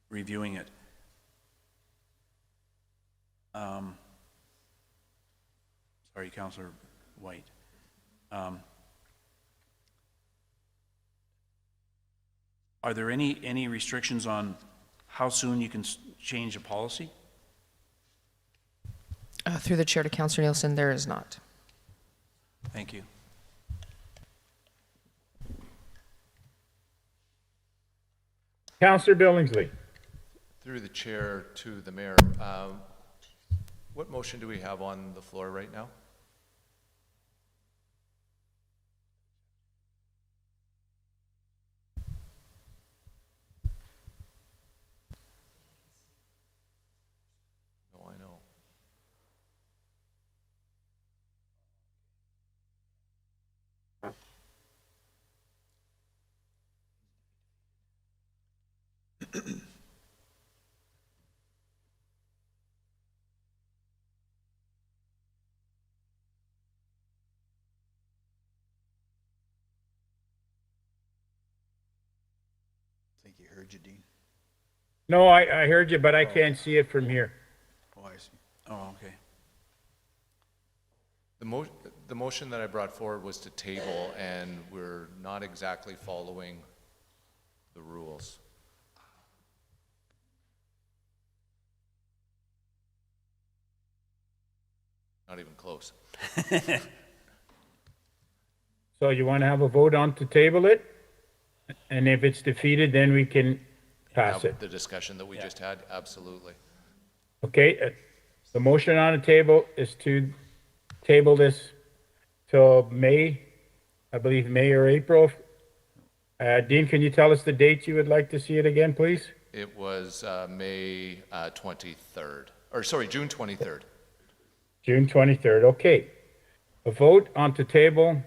reviewing it? Sorry, Councillor White. Are there any restrictions on how soon you can change a policy? Through the chair to Councillor Nielsen, there is not. Thank you. Councillor Billingsley. Through the chair to the mayor, what motion do we have on the floor right now? No, I know. I think he heard you, Dean. No, I heard you, but I can't see it from here. Oh, I see. Oh, okay. The motion that I brought forward was to table, and we're not exactly following the rules. Not even close. So you want to have a vote on to table it? And if it's defeated, then we can pass Have it. the discussion that we just had, absolutely. Okay, the motion on the table is to table this till May, I believe May or April. Dean, can you tell us the date you would like to see it again, please? It was May 23rd, or sorry, June 23rd. June 23rd, okay. A vote on to table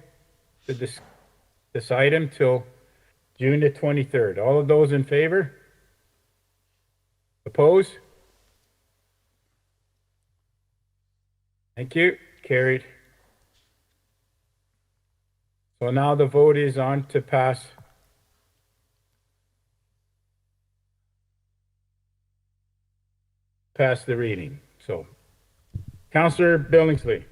this item till June the 23rd. All of those in favor? Opposed? Thank you. Carried. So now the vote is on to pass the reading. So, Councillor Billingsley.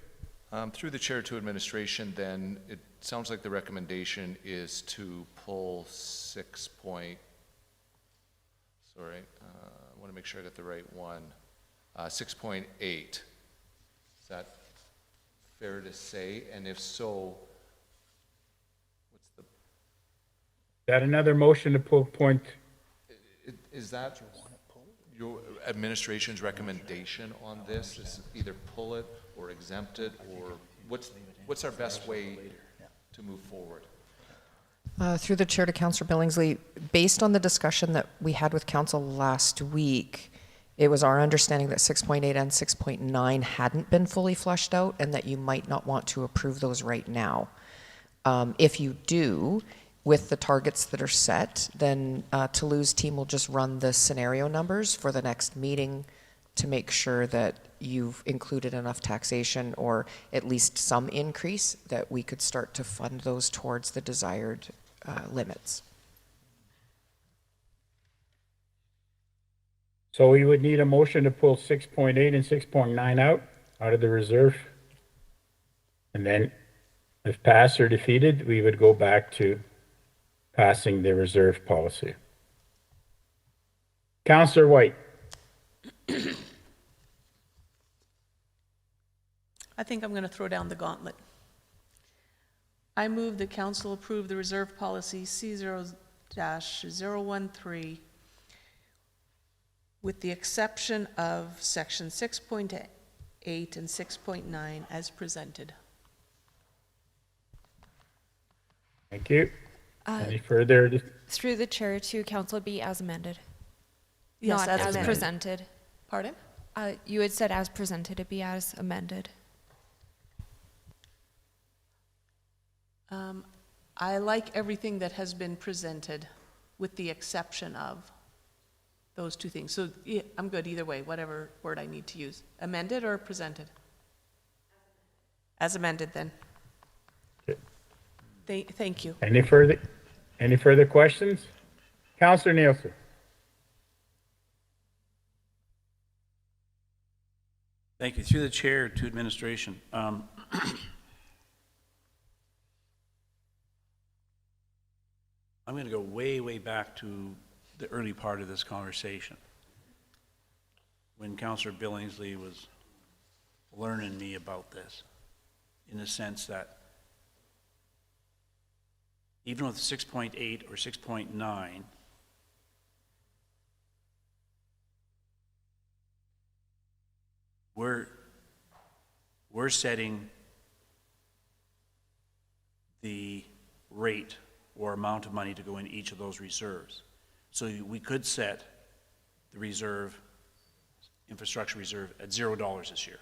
Through the chair to administration, then, it sounds like the recommendation is to pull 6 point, sorry, I want to make sure I got the right one, 6.8. Is that fair to say? And if so, what's the, That another motion to pull point? is that your administration's recommendation on this? Is either pull it or exempt it, or what's our best way to move forward? Through the chair to Councillor Billingsley, based on the discussion that we had with council last week, it was our understanding that 6.8 and 6.9 hadn't been fully fleshed out and that you might not want to approve those right now. If you do, with the targets that are set, then Toulouse team will just run the scenario numbers for the next meeting to make sure that you've included enough taxation or at least some increase that we could start to fund those towards the desired limits. So we would need a motion to pull 6.8 and 6.9 out of the reserve. And then if passed or defeated, we would go back to passing the reserve policy. Councillor White. I think I'm going to throw down the gauntlet. I move that council approve the reserve policy C0-013 with the exception of section 6.8 and 6.9 as presented. Thank you. Any further? Through the chair to council be as amended. Yes, Not as as amended. presented. Pardon? You had said as presented, it be as amended. I like everything that has been presented, with the exception of those two things. So yeah, I'm good either way, whatever word I need to use. Amended or presented? As amended, then. Okay. Thank you. Any further questions? Councillor Nielsen. Thank you. Through the chair to administration. I'm going to go way, way back to the early part of this conversation, when Councillor Billingsley was learning me about this, in the sense that even with 6.8 or 6.9, we're setting the rate or amount of money to go in each of those reserves. So we could set the reserve, infrastructure reserve, at $0 this year.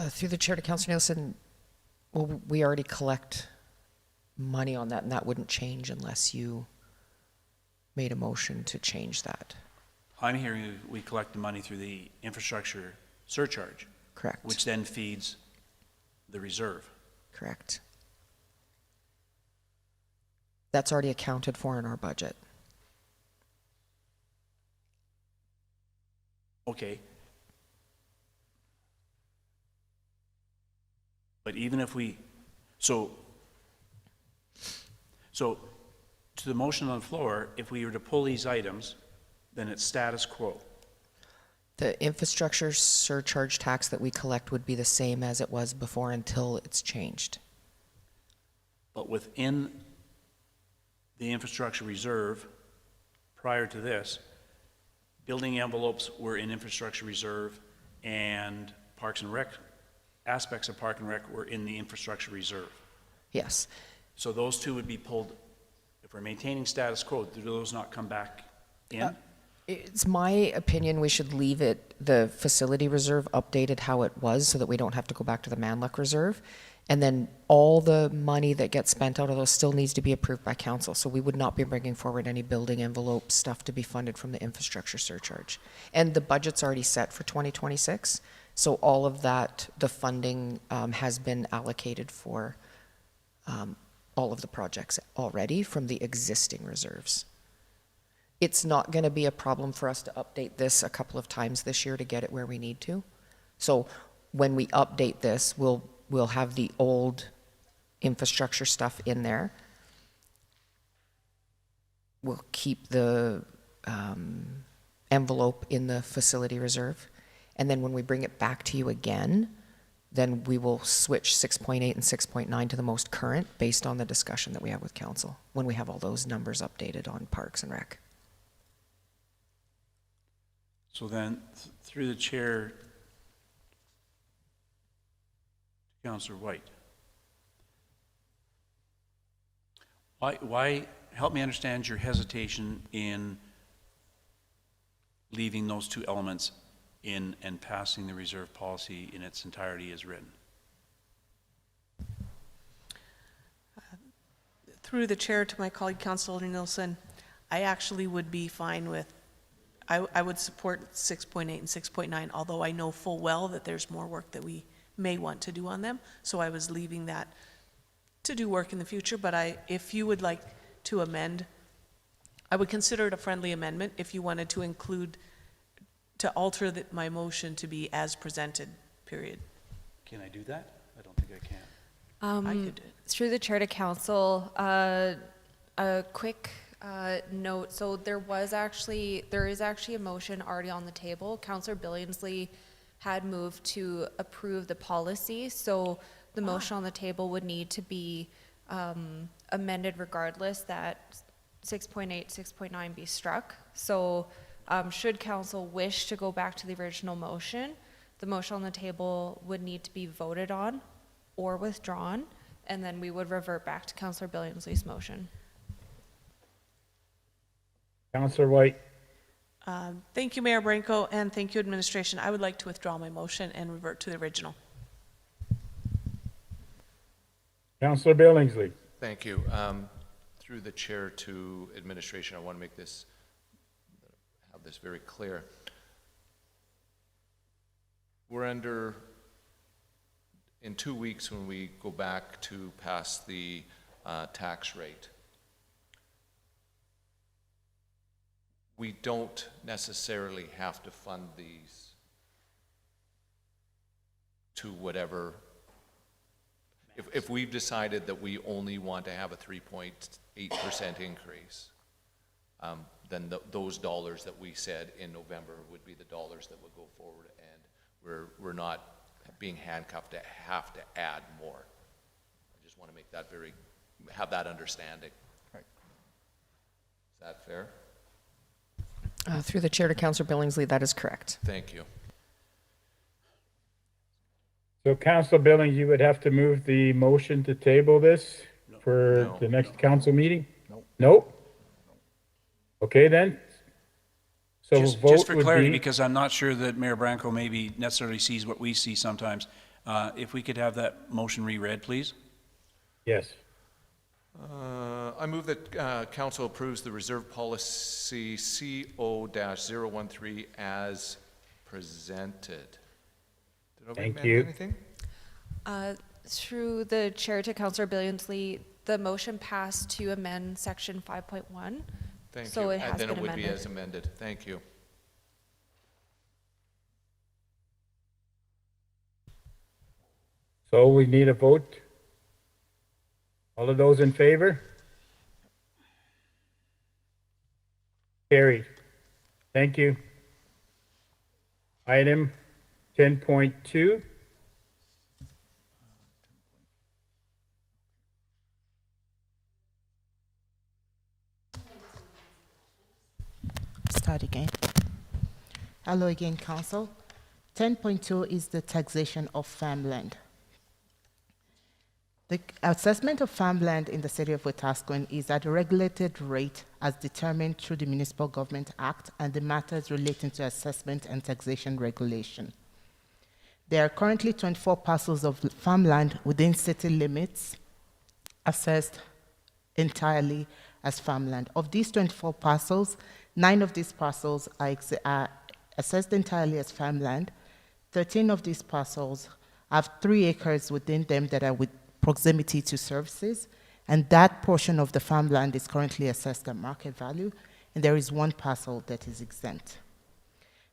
Through the chair to Councillor Nielsen, well, we already collect money on that, and that wouldn't change unless you made a motion to change that. I'm hearing we collect the money through the infrastructure surcharge. Correct. Which then feeds the reserve. Correct. That's already accounted for in our budget. Okay. But even if we, so to the motion on the floor, if we were to pull these items, then it's status quo. The infrastructure surcharge tax that we collect would be the same as it was before until it's changed. But within the infrastructure reserve, prior to this, building envelopes were in infrastructure reserve, and Parks and Rec, aspects of Park and Rec were in the infrastructure reserve. Yes. So those two would be pulled. If we're maintaining status quo, do those not come back in? It's my opinion we should leave it, the facility reserve, updated how it was so that we don't have to go back to the Manluck Reserve. And then all the money that gets spent out of those still needs to be approved by council. So we would not be bringing forward any building envelope stuff to be funded from the infrastructure surcharge. And the budget's already set for 2026. So all of that, the funding has been allocated for all of the projects already from the existing reserves. It's not going to be a problem for us to update this a couple of times this year to get it where we need to. So when we update this, we'll have the old infrastructure stuff in there. We'll keep the envelope in the facility reserve. And then when we bring it back to you again, then we will switch 6.8 and 6.9 to the most current based on the discussion that we have with council when we have all those numbers updated on Parks and Rec. So then, through the chair, Councillor White. Why, help me understand your hesitation in leaving those two elements in and passing the reserve policy in its entirety as written? Through the chair to my colleague, Councillor Nielsen, I actually would be fine with, I would support 6.8 and 6.9, although I know full well that there's more work that we may want to do on them. So I was leaving that to do work in the future, but if you would like to amend, I would consider it a friendly amendment if you wanted to include, to alter my motion to be as presented, period. Can I do that? I don't think I can. I could do it. Through the chair to council, a quick note. So there is actually a motion already on the table. Councillor Billingsley had moved to approve the policy. So the motion on the table would need to be amended regardless, that 6.8, 6.9 be struck. So should council wish to go back to the original motion, the motion on the table would need to be voted on or withdrawn, and then we would revert back to Councillor Billingsley's motion. Councillor White, Thank you, Mayor Branco, and thank you, administration. I would like to withdraw my motion and revert to the original. Councillor Billingsley. Thank you. Through the chair to administration, I want to make this, have this very clear. We're under, in 2 weeks when we go back to pass the tax rate, we don't necessarily have to fund these to whatever. If we've decided that we only want to have a 3.8% increase, then those dollars that we said in November would be the dollars that would go forward, and we're not being handcuffed to have to add more. I just want to make that have that understanding. Right. Is that fair? Through the chair to Councillor Billingsley, that is correct. Thank you. So Councillor Billings, you would have to move the motion to table this for the next council meeting? Nope. Nope? Okay, then. So Just vote for would clarity, be, because I'm not sure that Mayor Branco maybe necessarily sees what we see sometimes, if we could have that motion reread, please? yes. I move that council approves the reserve policy CO-013 as presented. Did I Thank amend you. anything? Through the chair to Councillor Billingsley, the motion passed to amend section 5.1. Thank So you. it has And then been it would be amended. as amended. Thank you. So we need a vote. All of those in favor? Carried. Thank you. Item 10.2. Start again. Hello again, Council. 10.2 is the taxation of farmland. The assessment of farmland in the city of Wetaskiwin is at a regulated rate as determined through the Municipal Government Act and the matters relating to assessment and taxation regulation. There are currently 24 parcels of farmland within city limits assessed entirely as farmland. Of these 24 parcels, 9 of these parcels are assessed entirely as farmland. 13 of these parcels have 3 acres within them that are with proximity to services, and that portion of the farmland is currently assessed at market value, and there is 1 parcel that is exempt.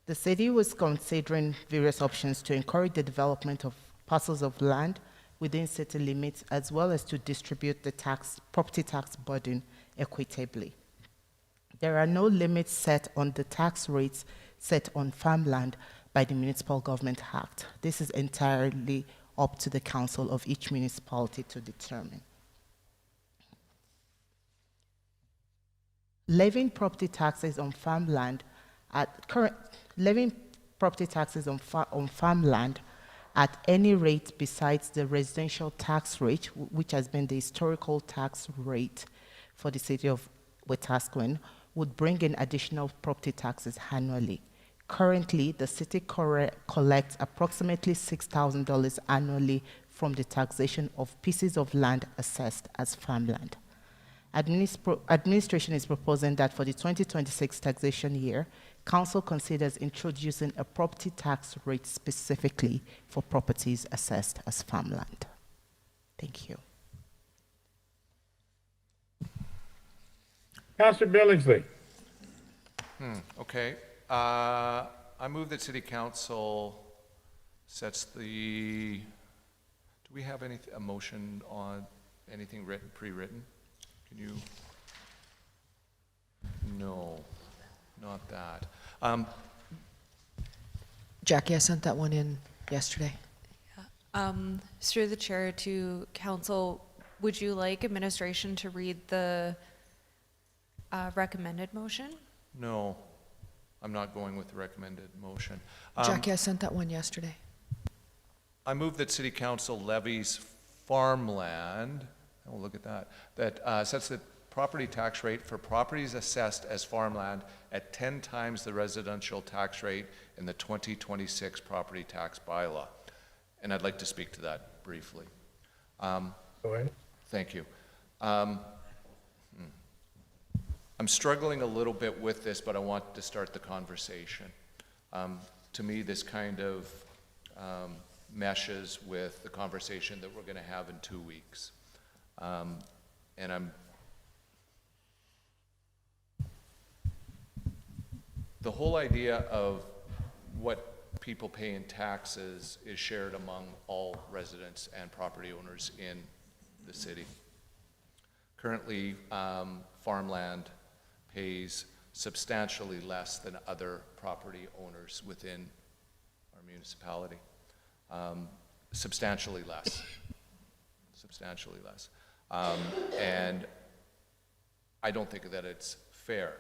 The city was considering various options to encourage the development of parcels of land within city limits, as well as to distribute the property tax burden equitably. There are no limits set on the tax rates set on farmland by the Municipal Government Act. This is entirely up to the council of each municipality to determine. Levying property taxes on farmland on farmland at any rate besides the residential tax rate, which has been the historical tax rate for the city of Wetaskiwin, would bring in additional property taxes annually. Currently, the city collects approximately $6,000 annually from the taxation of pieces of land assessed as farmland. Administration is proposing that for the 2026 taxation year, Council considers introducing a property tax rate specifically for properties assessed as farmland. Thank you. Councillor Billingsley. Okay. I move that City Council sets the, do we have a motion on anything written, pre-written? Can you? No, not that. Jackie, I sent that one in yesterday. Through the chair to council, would you like administration to read the Recommended motion? No, I'm not going with the recommended motion. Jackie, I sent that one yesterday. I move that City Council levies farmland, oh, look at that, that sets the property tax rate for properties assessed as farmland at 10 times the residential tax rate in the 2026 property tax bylaw. And I'd like to speak to that briefly. Go ahead. Thank you. I'm struggling a little bit with this, but I want to start the conversation. To me, this kind of meshes with the conversation that we're going to have in 2 weeks. And the whole idea of what people pay in taxes is shared among all residents and property owners in the city. Currently, farmland pays substantially less than other property owners within our municipality. Substantially less. Substantially less. And I don't think that it's fair,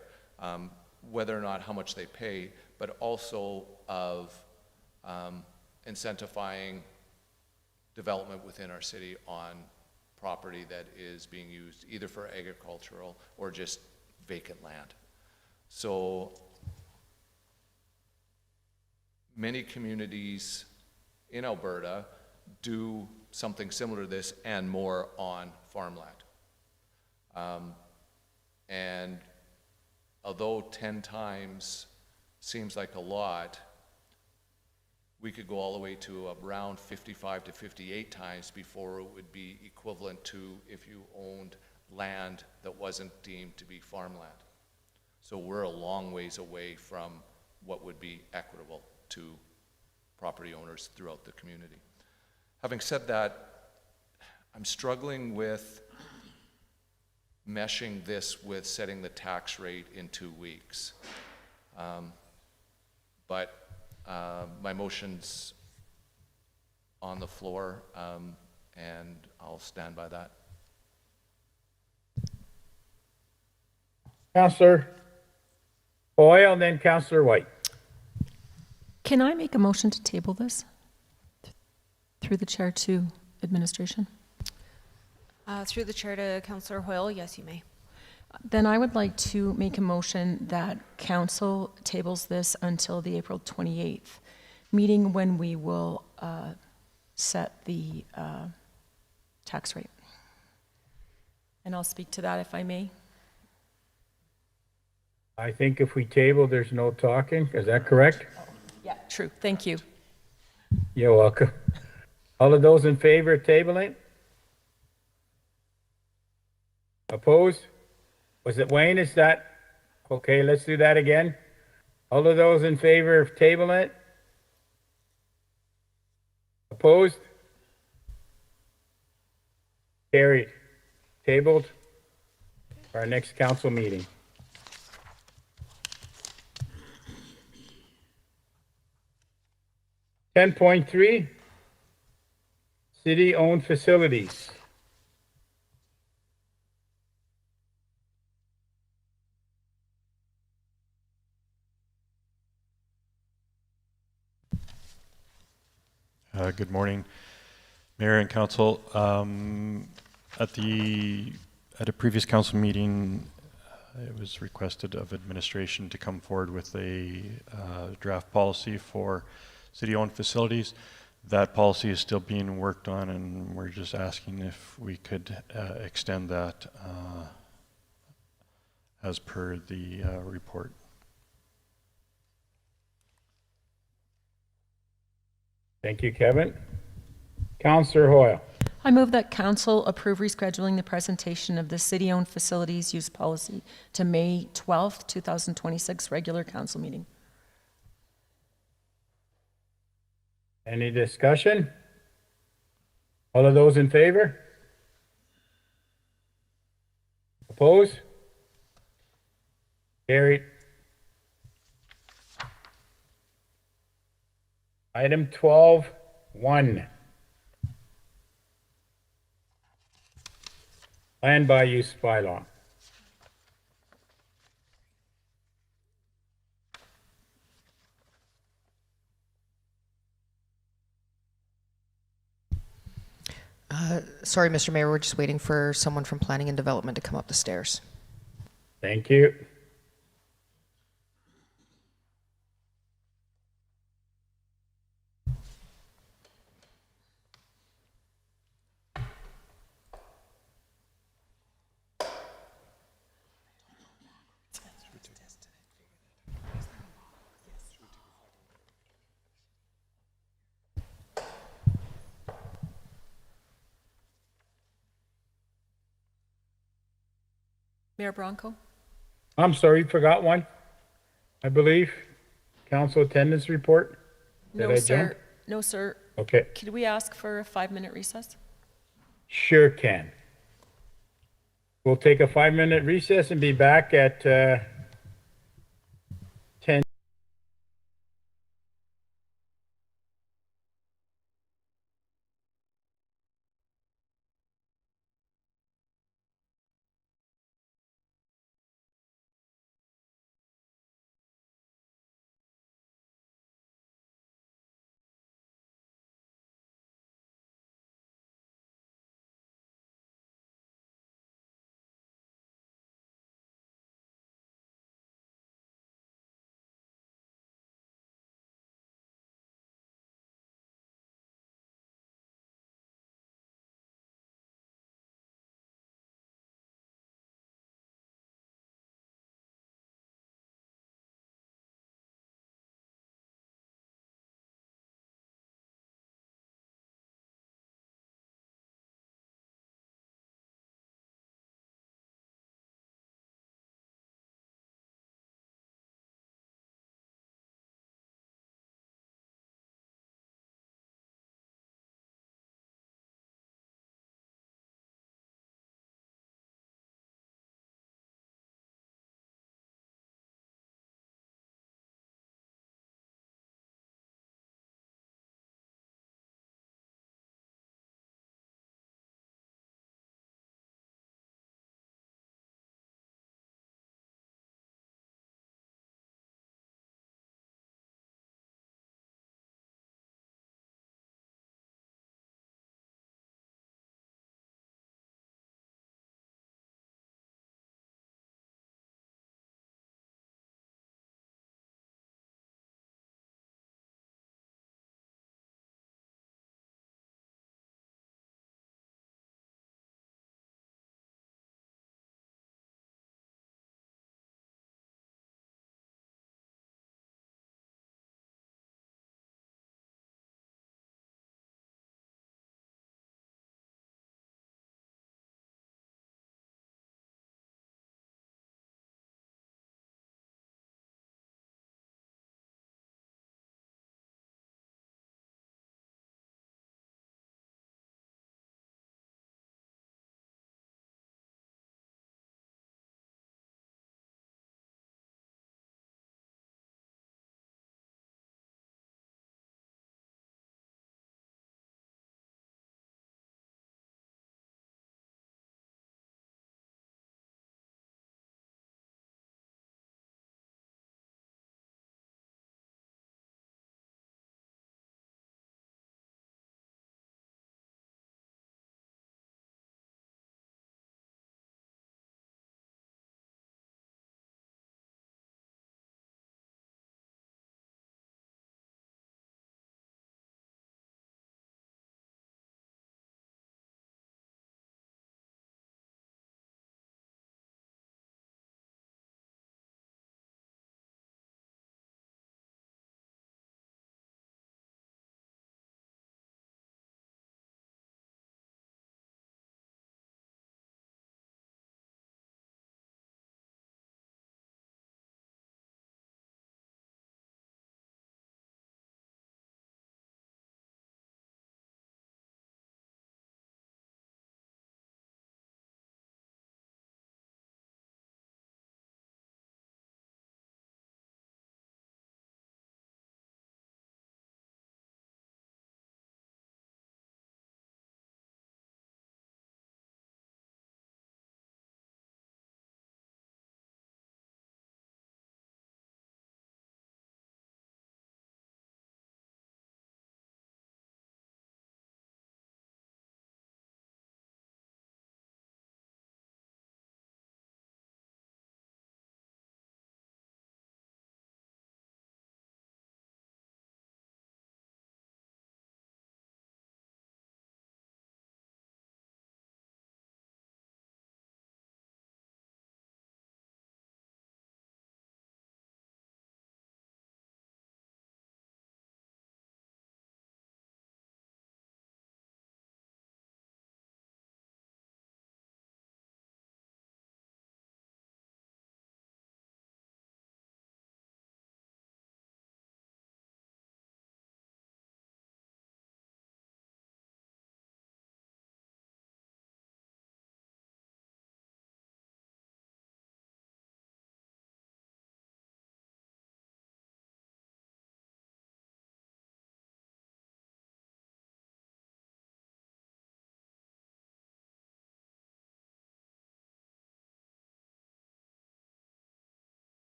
whether or not how much they pay, but also of incentivizing development within our city on property that is being used either for agricultural or just vacant land. So many communities in Alberta do something similar to this and more on farmland. And although 10 times seems like a lot, we could go all the way to around 55 to 58 times before it would be equivalent to if you owned land that wasn't deemed to be farmland. So we're a long ways away from what would be equitable to property owners throughout the community. Having said that, I'm struggling with meshing this with setting the tax rate in 2 weeks. But my motion's on the floor, and I'll stand by that. Councillor Hoyle and then Councillor White. Can I make a motion to table this through the chair to administration? Through the chair to Councillor Hoyle, yes, you may. Then I would like to make a motion that council tables this until the April 28th meeting when we will set the tax rate. And I'll speak to that if I may. I think if we table, there's no talking. Is that correct? Yeah, true. Thank you. You're welcome. All of those in favor of tabling? Opposed? Was it Wayne? Is that? Okay, let's do that again. All of those in favor of tabling it? Opposed? Carried. Tabled for our next council meeting. .3 City-owned facilities. Good morning, Mayor and Council. At a previous council meeting, it was requested of administration to come forward with a draft policy for city-owned facilities. That policy is still being worked on, and we're just asking if we could extend that as per the report. Thank you, Kevin. Councillor Hoyle. I move that council approve rescheduling the presentation of the city-owned facilities use policy to May 12th, 2026 regular council meeting. Any discussion? All of those in favor? Opposed? Carried. Item 12.1. Land by use bylaw. Sorry, Mr. Mayor, we're just waiting for someone from Planning and Development to come up the stairs. Thank you. Mayor Bronco? I'm sorry, forgot one, I believe. Council attendance report. Did No, I sir. jump? No, sir. Okay, Could we ask for a 5-minute recess? sure can. We'll take a 5-minute recess and be back at 10.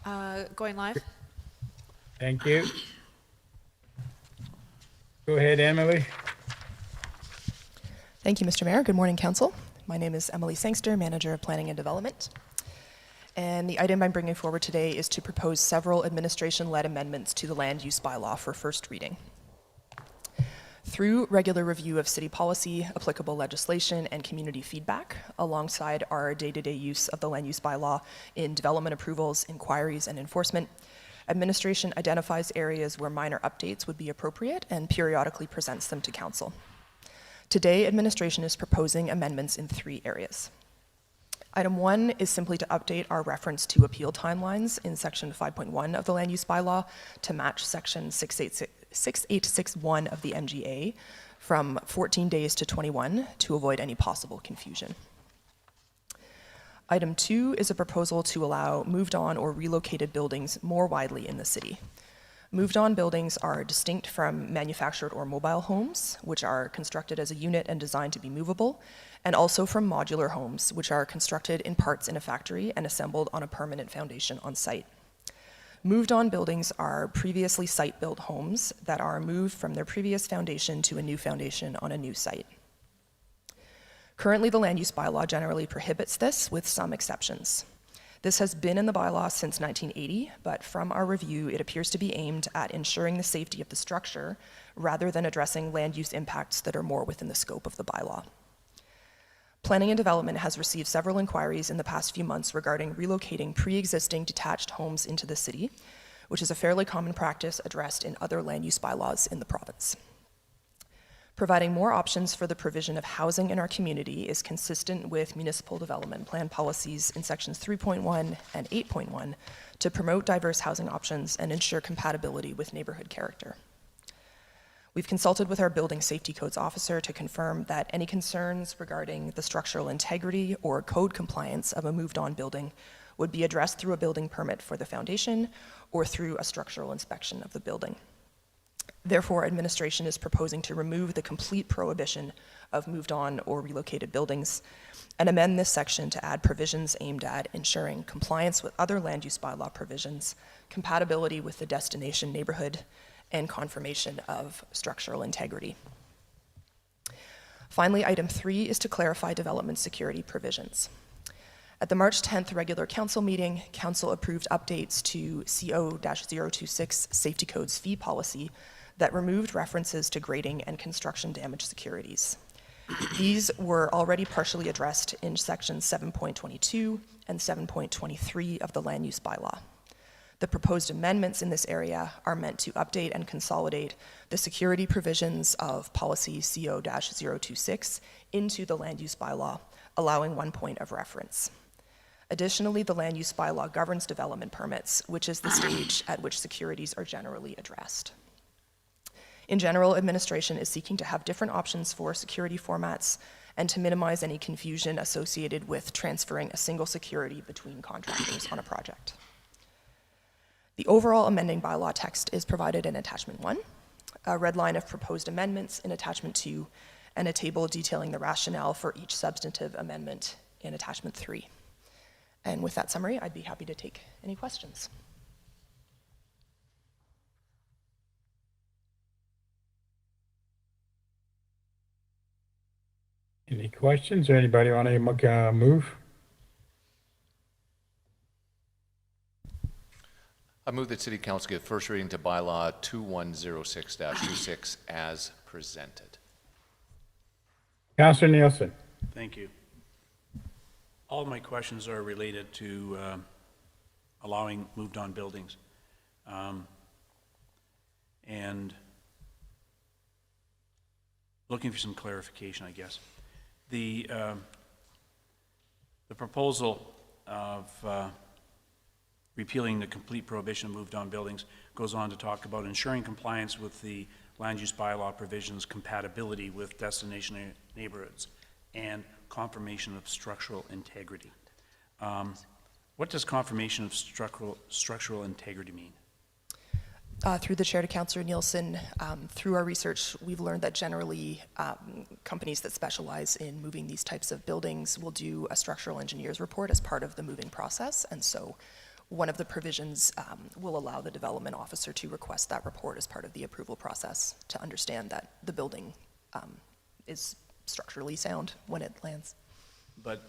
Going live? Thank you. Go ahead, Emily. Thank you, Mr. Mayor. Good morning, Council. My name is Emily Sangster, Manager of Planning and Development. And the item I'm bringing forward today is to propose several administration-led amendments to the land use bylaw for first reading. Through regular review of city policy, applicable legislation, and community feedback, alongside our day-to-day use of the land use bylaw in development approvals, inquiries, and enforcement, administration identifies areas where minor updates would be appropriate and periodically presents them to Council. Today, administration is proposing amendments in 3 areas. Item 1 is simply to update our reference to appeal timelines in section 5.1 of the land use bylaw to match section 6861 of the MGA from 14 days to 21 to avoid any possible confusion. Item 2 is a proposal to allow moved on or relocated buildings more widely in the city. Moved on buildings are distinct from manufactured or mobile homes, which are constructed as a unit and designed to be movable, and also from modular homes, which are constructed in parts in a factory and assembled on a permanent foundation on site. Moved on buildings are previously site-built homes that are moved from their previous foundation to a new foundation on a new site. Currently, the land use bylaw generally prohibits this, with some exceptions. This has been in the bylaw since 1980, but from our review, it appears to be aimed at ensuring the safety of the structure rather than addressing land use impacts that are more within the scope of the bylaw. Planning and Development has received several inquiries in the past few months regarding relocating pre-existing detached homes into the city, which is a fairly common practice addressed in other land use bylaws in the province. Providing more options for the provision of housing in our community is consistent with municipal development plan policies in sections 3.1 and 8.1 to promote diverse housing options and ensure compatibility with neighborhood character. We've consulted with our building safety codes officer to confirm that any concerns regarding the structural integrity or code compliance of a moved-on building would be addressed through a building permit for the foundation or through a structural inspection of the building. Therefore, administration is proposing to remove the complete prohibition of moved-on or relocated buildings and amend this section to add provisions aimed at ensuring compliance with other land use bylaw provisions, compatibility with the destination neighborhood, and confirmation of structural integrity. Finally, item 3 is to clarify development security provisions. At the March 10th regular council meeting, council approved updates to CO-026 Safety Codes fee policy that removed references to grading and construction damage securities. These were already partially addressed in sections 7.22 and 7.23 of the land use bylaw. The proposed amendments in this area are meant to update and consolidate the security provisions of policy CO-026 into the land use bylaw, allowing one point of reference. Additionally, the land use bylaw governs development permits, which is the stage at which securities are generally addressed. In general, administration is seeking to have different options for security formats and to minimize any confusion associated with transferring a single security between contractors on a project. The overall amending bylaw text is provided in Attachment 1, a red line of proposed amendments in Attachment 2, and a table detailing the rationale for each substantive amendment in Attachment 3. And with that summary, I'd be happy to take any questions. Any questions, or anybody want to move? I move that City Council give first reading to Bylaw 2106-26 as presented. Councillor Nielsen. Thank you. All of my questions are related to allowing moved-on buildings. And looking for some clarification, I guess. The proposal of repealing the complete prohibition of moved-on buildings goes on to talk about ensuring compliance with the land use bylaw provisions, compatibility with destination neighborhoods, and confirmation of structural integrity. What does confirmation of structural integrity mean? Through the chair to Councillor Nielsen, through our research, we've learned that generally companies that specialize in moving these types of buildings will do a structural engineer's report as part of the moving process, and so one of the provisions will allow the development officer to request that report as part of the approval process to understand that the building is structurally sound when it lands. But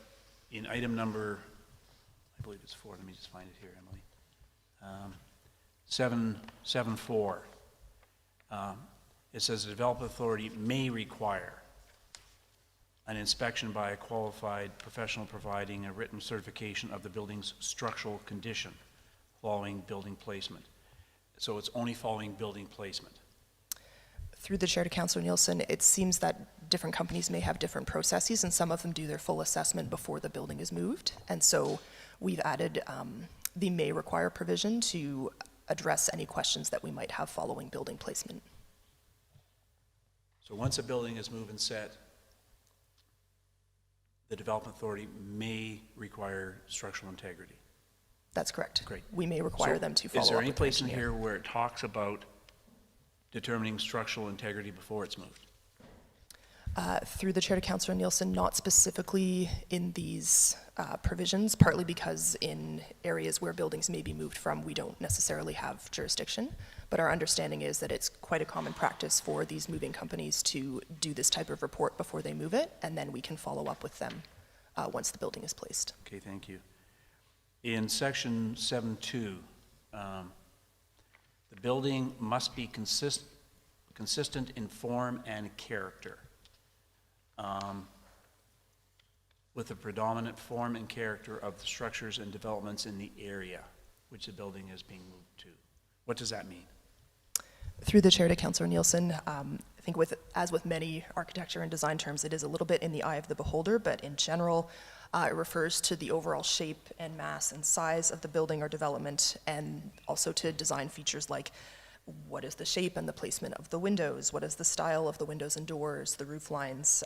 in item number, I believe it's 4, let me just find it here, Emily. 7.4, it says the development authority may require an inspection by a qualified professional providing a written certification of the building's structural condition following building placement. So it's only following building placement. Through the chair to Councillor Nielsen, it seems that different companies may have different processes, and some of them do their full assessment before the building is moved. And so we've added the may require provision to address any questions that we might have following building placement. So once a building is moved and set, the development authority may require structural integrity. That's correct. Great. We may require them to follow up with Is there any place in engineer. here where it talks about determining structural integrity before it's moved? Through the chair to Councillor Nielsen, not specifically in these provisions, partly because in areas where buildings may be moved from, we don't necessarily have jurisdiction. But our understanding is that it's quite a common practice for these moving companies to do this type of report before they move it, and then we can follow up with them once the building is placed. Okay, thank you. In section 7.2, the building must be consistent in form and character, with the predominant form and character of the structures and developments in the area which the building is being moved to. What does that mean? Through the chair to Councillor Nielsen, I think as with many architecture and design terms, it is a little bit in the eye of the beholder, but in general, it refers to the overall shape and mass and size of the building or development, and also to design features like what is the shape and the placement of the windows, what is the style of the windows and doors, the roof lines,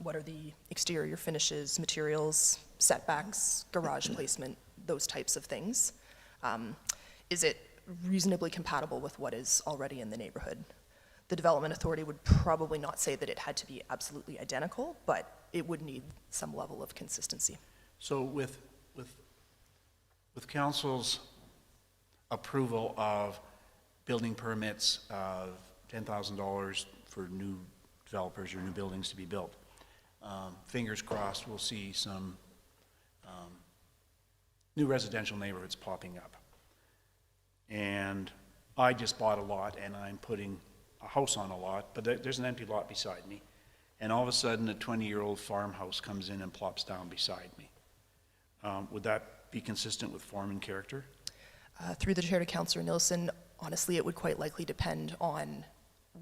what are the exterior finishes, materials, setbacks, garage placement, those types of things. Is it reasonably compatible with what is already in the neighborhood? The development authority would probably not say that it had to be absolutely identical, but it would need some level of consistency. So with council's approval of building permits of $10,000 for new developers or new buildings to be built, fingers crossed we'll see some new residential neighborhoods popping up. And I just bought a lot and I'm putting a house on a lot, but there's an empty lot beside me. And all of a sudden a 20-year-old farmhouse comes in and plops down beside me. Would that be consistent with form and character? Through the chair to Councillor Nielsen, honestly, it would quite likely depend on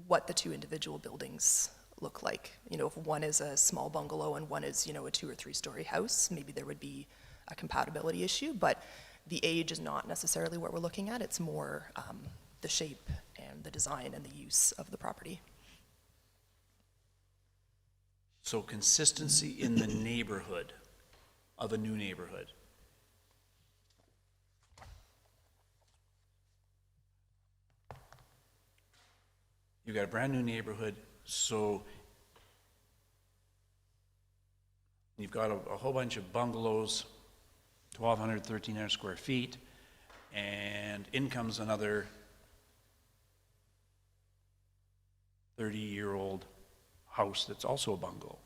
what the two individual buildings look like. You know, if one is a small bungalow and one is, you know, a 2 or 3 story house, maybe there would be a compatibility issue, but the age is not necessarily what we're looking at. It's more the shape and the design and the use of the property. So consistency in the neighborhood of a new neighborhood. You've got a brand new neighborhood, so you've got a whole bunch of bungalows, 1,200, 1,300 square feet, and in comes another 30-year-old house that's also a bungalow.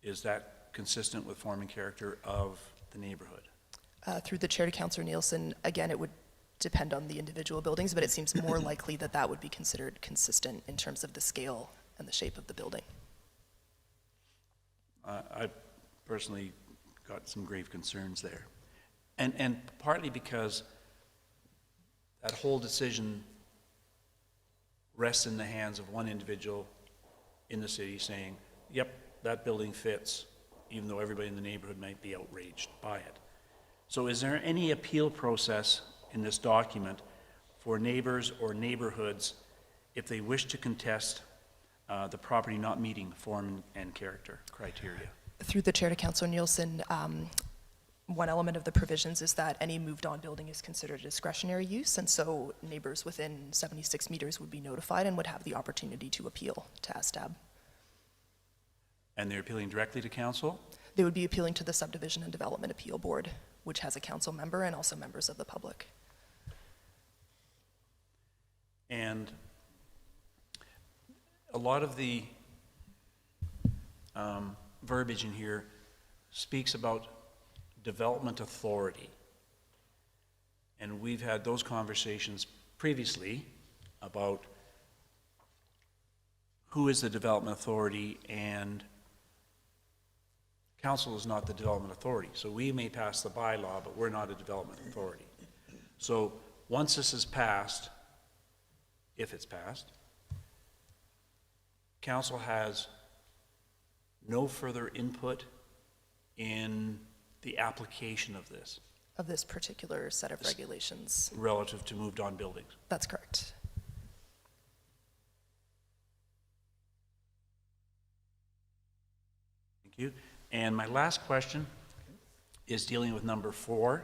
Is that consistent with form and character of the neighborhood? Through the chair to Councillor Nielsen, again, it would depend on the individual buildings, but it seems more likely that that would be considered consistent in terms of the scale and the shape of the building. I personally got some grave concerns there. And partly because that whole decision rests in the hands of one individual in the city saying, yep, that building fits, even though everybody in the neighborhood might be outraged by it. So is there any appeal process in this document for neighbors or neighborhoods if they wish to contest the property not meeting form and character criteria? Through the chair to Councillor Nielsen, one element of the provisions is that any moved-on building is considered a discretionary use, and so neighbors within 76 meters would be notified and would have the opportunity to appeal to ASTAB. And they're appealing directly to council? They would be appealing to the Subdivision and Development Appeal Board, which has a council member and also members of the public. And a lot of the verbiage in here speaks about development authority. And we've had those conversations previously about who is the development authority, and council is not the development authority. So we may pass the bylaw, but we're not a development authority. So once this is passed, if it's passed, council has no further input in the application of this Of this particular set of regulations. relative to moved on buildings. That's correct. Thank you. And my last question is dealing with number 4,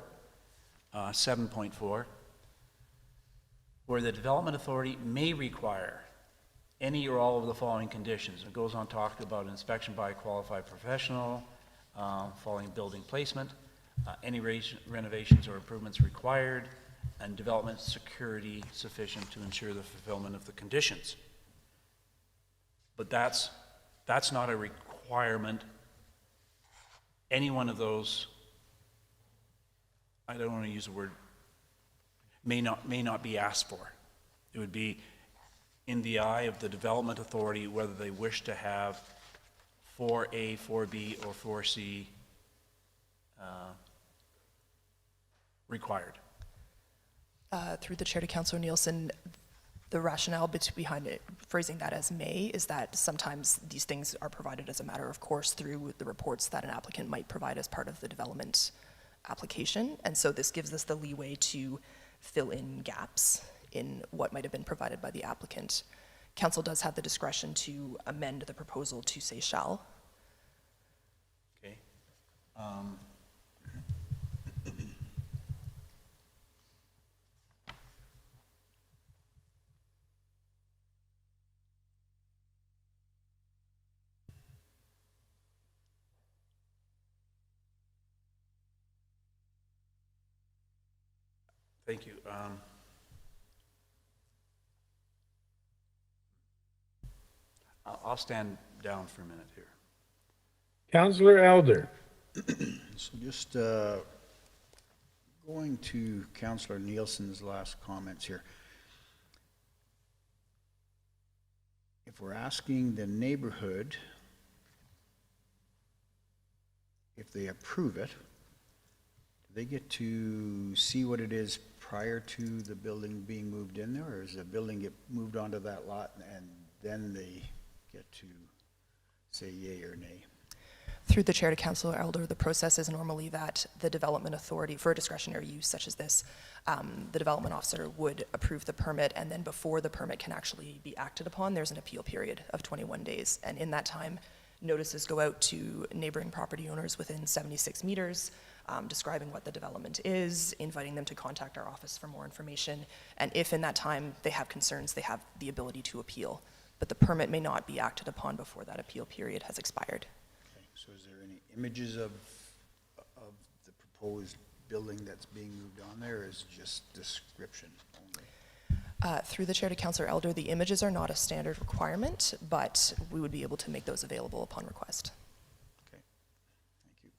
7.4, where the development authority may require any or all of the following conditions. It goes on to talk about inspection by a qualified professional, following building placement, any renovations or improvements required, and development security sufficient to ensure the fulfillment of the conditions. But that's not a requirement. Any one of those, I don't want to use the word, may not be asked for. It would be in the eye of the development authority whether they wish to have 4A, 4B, or 4C required. Through the chair to Councillor Nielsen, the rationale behind it, phrasing that as may, is that sometimes these things are provided as a matter of course through the reports that an applicant might provide as part of the development application. And so this gives us the leeway to fill in gaps in what might have been provided by the applicant. Council does have the discretion to amend the proposal to say shall. Okay. Thank you. I'll stand down for a minute here. Councillor Elder. So just going to Councillor Nielsen's last comments here. If we're asking the neighborhood if they approve it, do they get to see what it is prior to the building being moved in there, or does the building get moved onto that lot and then they get to say yay or nay? Through the chair to Councillor Elder, the process is normally that the development authority, for a discretionary use such as this, the development officer would approve the permit, and then before the permit can actually be acted upon, there's an appeal period of 21 days. And in that time, notices go out to neighboring property owners within 76 meters, describing what the development is, inviting them to contact our office for more information. And if in that time they have concerns, they have the ability to appeal. But the permit may not be acted upon before that appeal period has expired. Okay, so is there any images of the proposed building that's being moved on there, or is it just description only? Through the chair to Councillor Elder, the images are not a standard requirement, but we would be able to make those available upon request. Okay, thank you.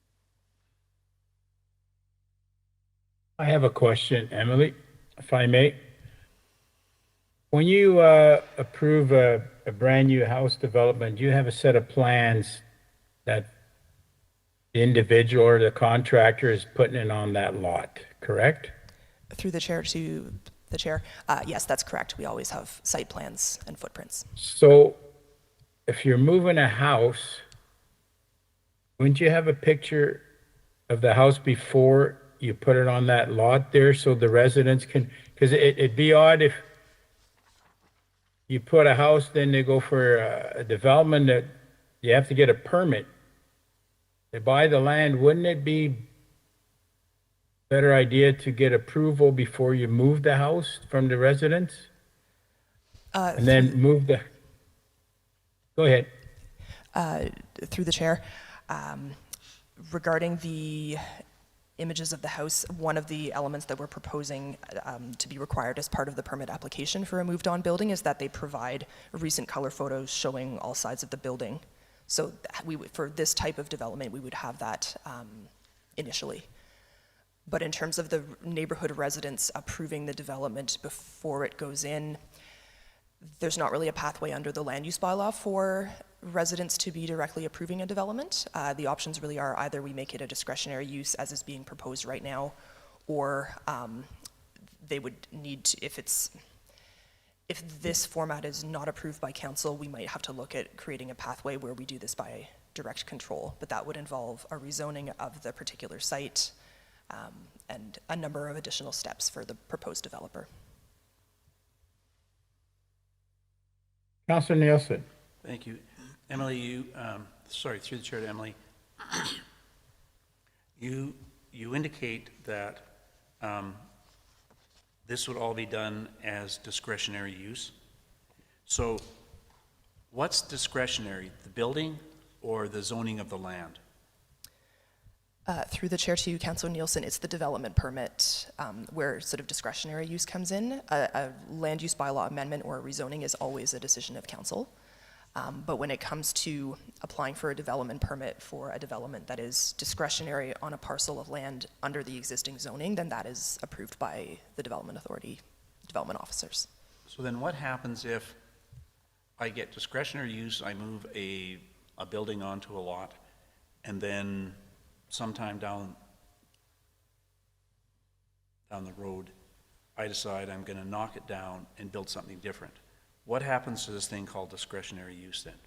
I have a question, Emily, if I may. When you approve a brand-new house development, you have a set of plans that the individual or the contractor is putting in on that lot, correct? Through the chair to the chair, yes, that's correct. We always have site plans and footprints. So if you're moving a house, wouldn't you have a picture of the house before you put it on that lot there so the residents can, because it'd be odd if you put a house, then they go for a development that you have to get a permit. They buy the land, wouldn't it be better idea to get approval before you move the house from the residents? And then move the, go ahead. Through the chair, Regarding the images of the house, one of the elements that we're proposing to be required as part of the permit application for a moved-on building is that they provide recent color photos showing all sides of the building. So for this type of development, we would have that initially. But in terms of the neighborhood residents approving the development before it goes in, there's not really a pathway under the land use bylaw for residents to be directly approving a development. The options really are either we make it a discretionary use as is being proposed right now, or they would need to, if this format is not approved by council, we might have to look at creating a pathway where we do this by direct control, but that would involve a rezoning of the particular site and a number of additional steps for the proposed developer. Councillor Nielsen. Thank you. Emily, you, sorry, through the chair to Emily, you indicate that this would all be done as discretionary use. So what's discretionary, the building or the zoning of the land? Through the chair to you, Councillor Nielsen, it's the development permit where sort of discretionary use comes in. A land use bylaw amendment or a rezoning is always a decision of council. But when it comes to applying for a development permit for a development that is discretionary on a parcel of land under the existing zoning, then that is approved by the development authority, development officers. So then what happens if I get discretionary use, I move a building onto a lot, and then sometime down the road, I decide I'm going to knock it down and build something different? What happens to this thing called discretionary use then?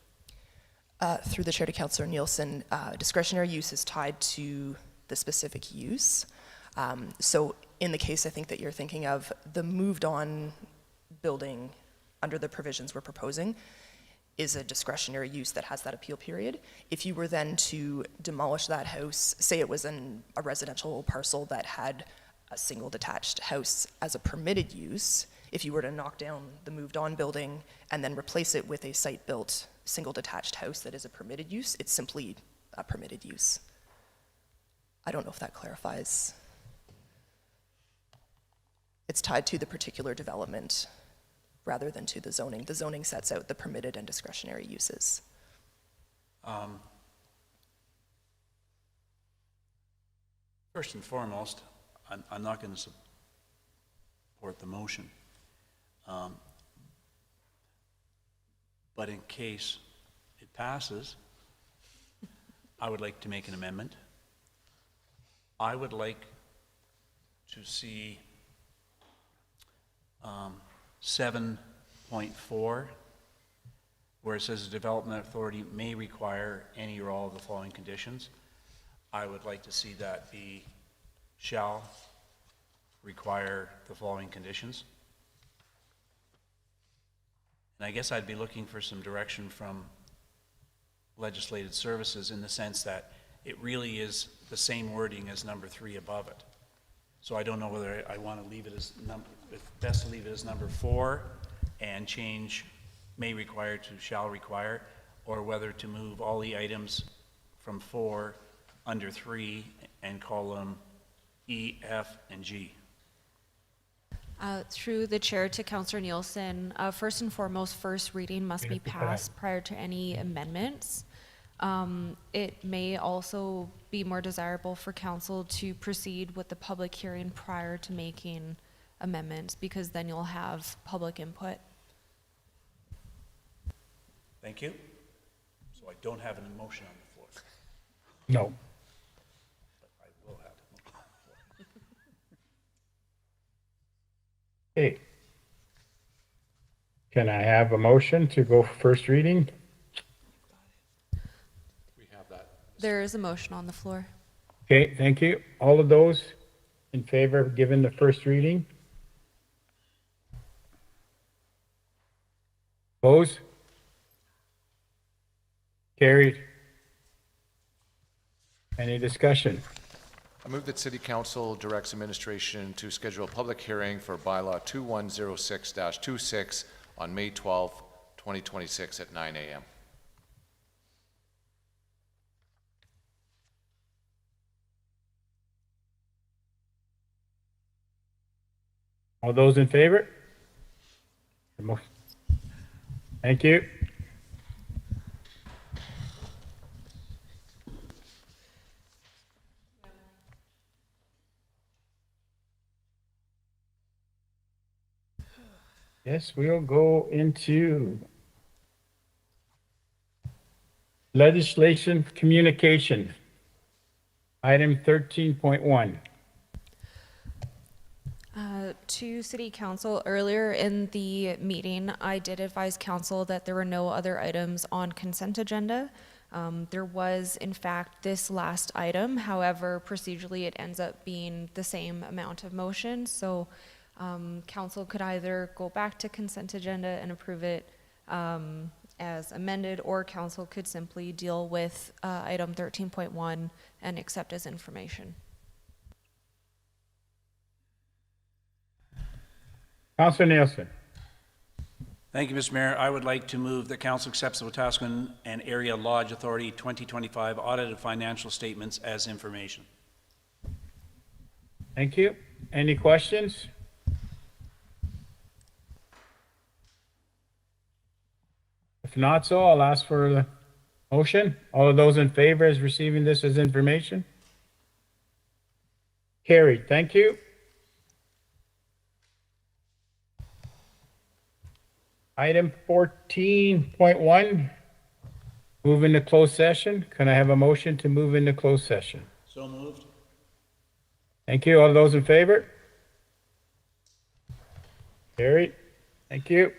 Through the chair to Councillor Nielsen, discretionary use is tied to the specific use. So in the case I think that you're thinking of, the moved on building under the provisions we're proposing is a discretionary use that has that appeal period. If you were then to demolish that house, say it was in a residential parcel that had a single detached house as a permitted use, if you were to knock down the moved on building and then replace it with a site-built single detached house that is a permitted use, it's simply a permitted use. I don't know if that clarifies. It's tied to the particular development rather than to the zoning. The zoning sets out the permitted and discretionary uses. First and foremost, I'm not going to support the motion. But in case it passes, I would like to make an amendment. I would like to see 7.4, where it says the development authority may require any or all of the following conditions. I would like to see that be shall require the following conditions. And I guess I'd be looking for some direction from legislative services in the sense that it really is the same wording as number 3 above it. So I don't know whether I want to leave it as best to leave it as number 4 and change may require to shall require, or whether to move all the items from 4 under 3 and call them E, F, and G. Through the chair to Councillor Nielsen, first and foremost, first reading must be passed prior to any amendments. It may also be more desirable for council to proceed with the public hearing prior to making amendments, because then you'll have public input. Thank you. So I don't have an emotion on the floor. No. But I will have it. Okay. Can I have a motion to go for first reading? We have that. There is a motion on the floor. Okay, thank you. All of those in favor of giving the first reading? Opposed? Carried. Any discussion? I move that City Council directs administration to schedule a public hearing for Bylaw 2106-26 on May 12, 2026 at 9 a.m. All those in favor? Thank you. Yes, we'll go into legislation communication. Item 13.1. To City Council, earlier in the meeting, I did advise council that there were no other items on consent agenda. There was, in fact, this last item. However, procedurally, it ends up being the same amount of motion. So council could either go back to consent agenda and approve it as amended, or council could simply deal with item 13.1 and accept as information. Councilor Nielsen. Thank you, Mr. Mayor. I would like to move that council accepts the Wetaskiwin and Area Lodge Authority 2025 audited financial statements as information. Thank you. Any questions? If not so, I'll ask for the motion. All of those in favor as receiving this as information? Carried. Thank you. Item 14.1, move into closed session. Can I have a motion to move into closed session? So moved. Thank you. All those in favor? Carried. Thank you.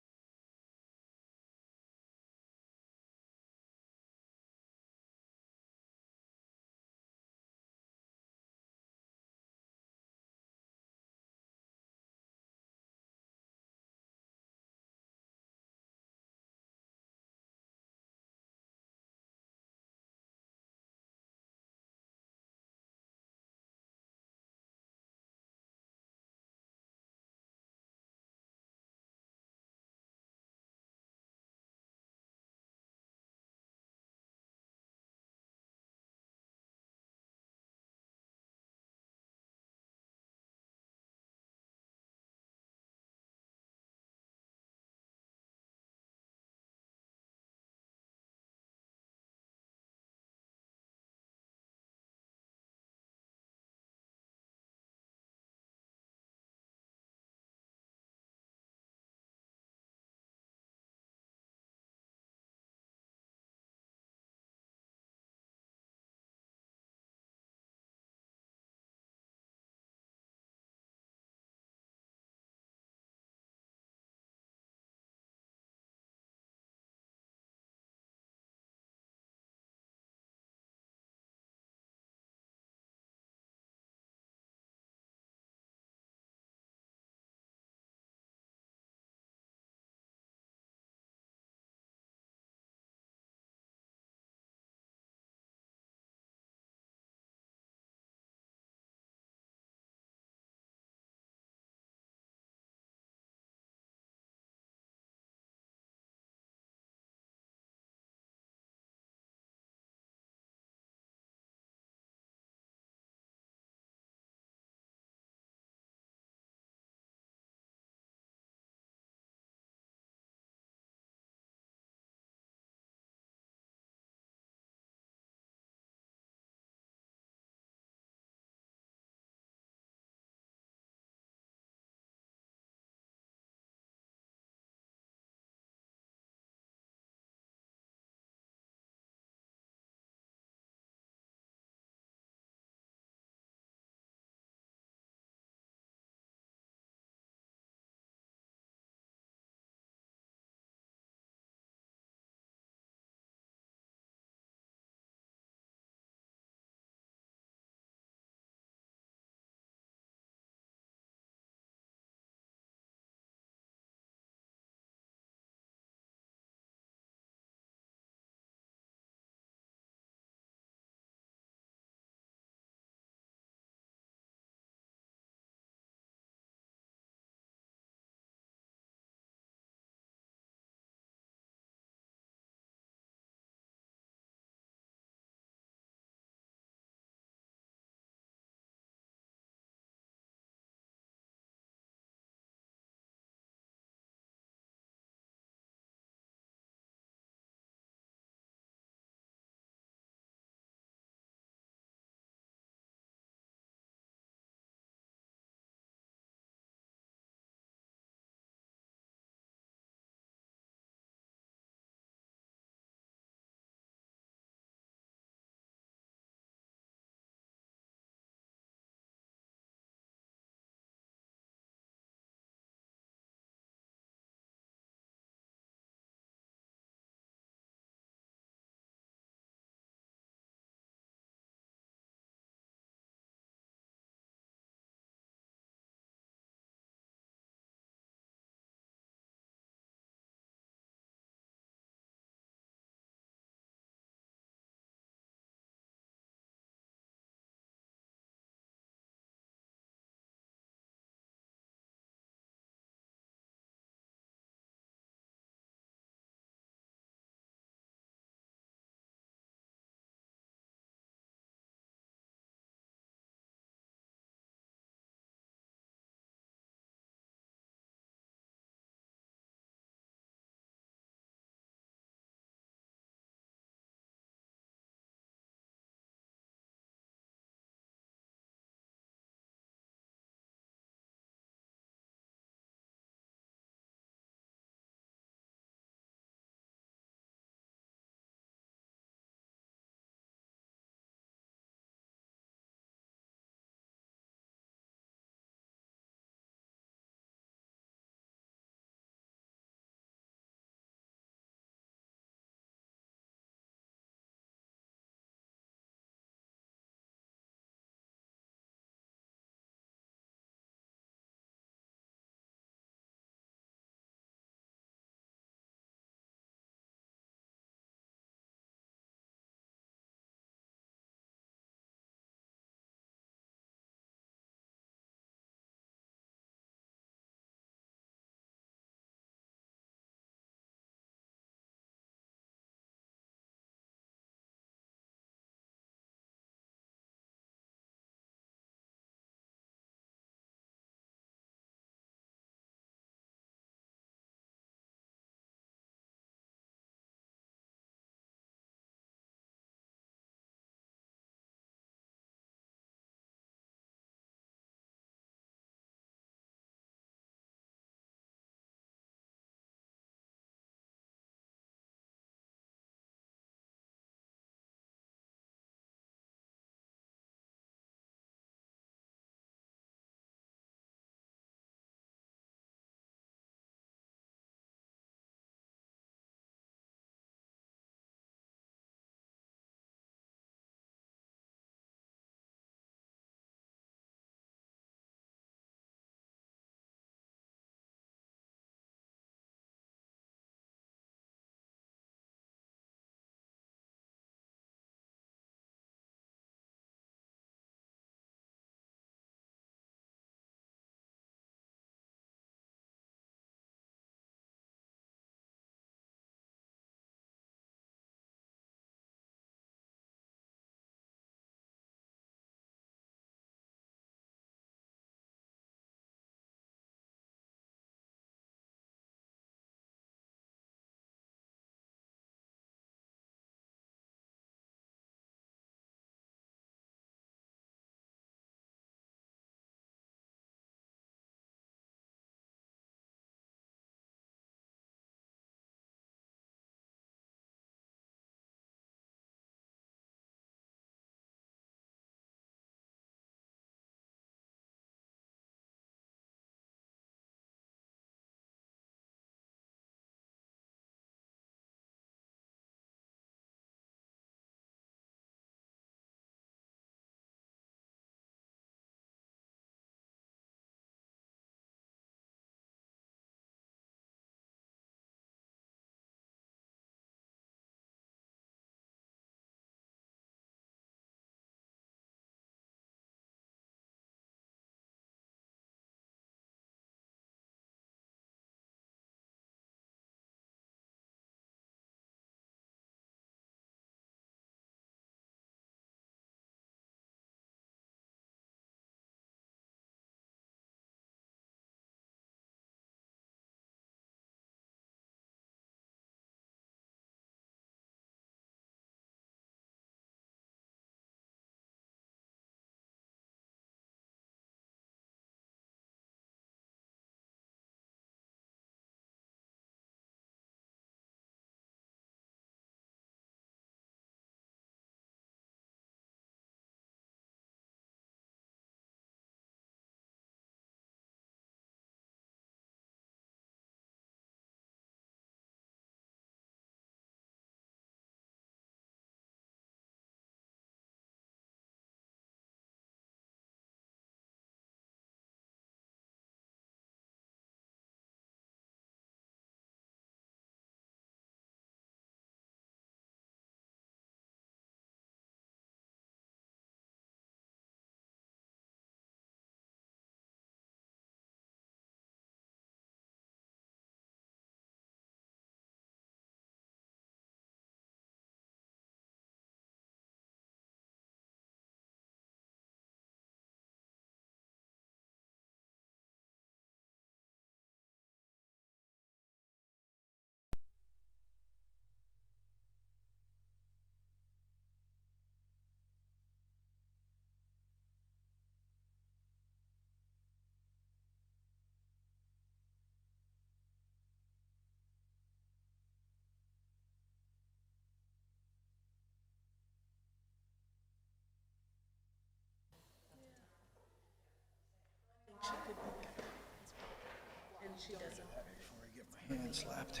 Hand slapped.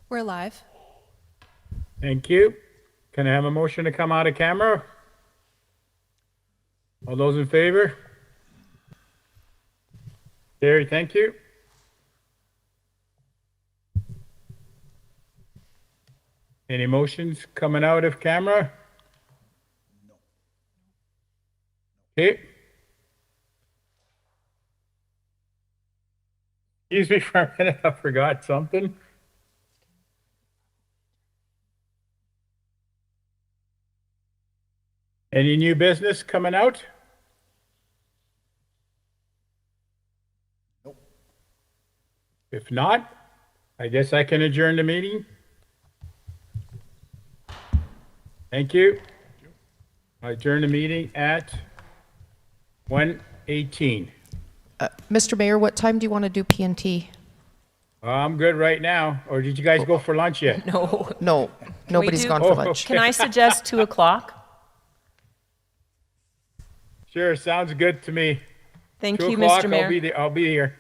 We're live. Thank you. Can I have a motion to come out of camera? All those in favor? Gary, thank you. Any motions coming out of camera? No. Okay. Excuse me for a minute, I forgot something. Any new business coming out? Nope. If not, I guess I can adjourn the meeting. Thank you. I adjourn the meeting at 1:18. Mr. Mayor, what time do you want to do P&T? I'm good right now. Or did you guys go for lunch yet? No. No, nobody's do- gone for Oh, lunch. okay. Can I suggest 2 o'clock? Sure, sounds good to me. Thank 2 you, o'clock, Mr. Mayor. I'll be there. I'll be here.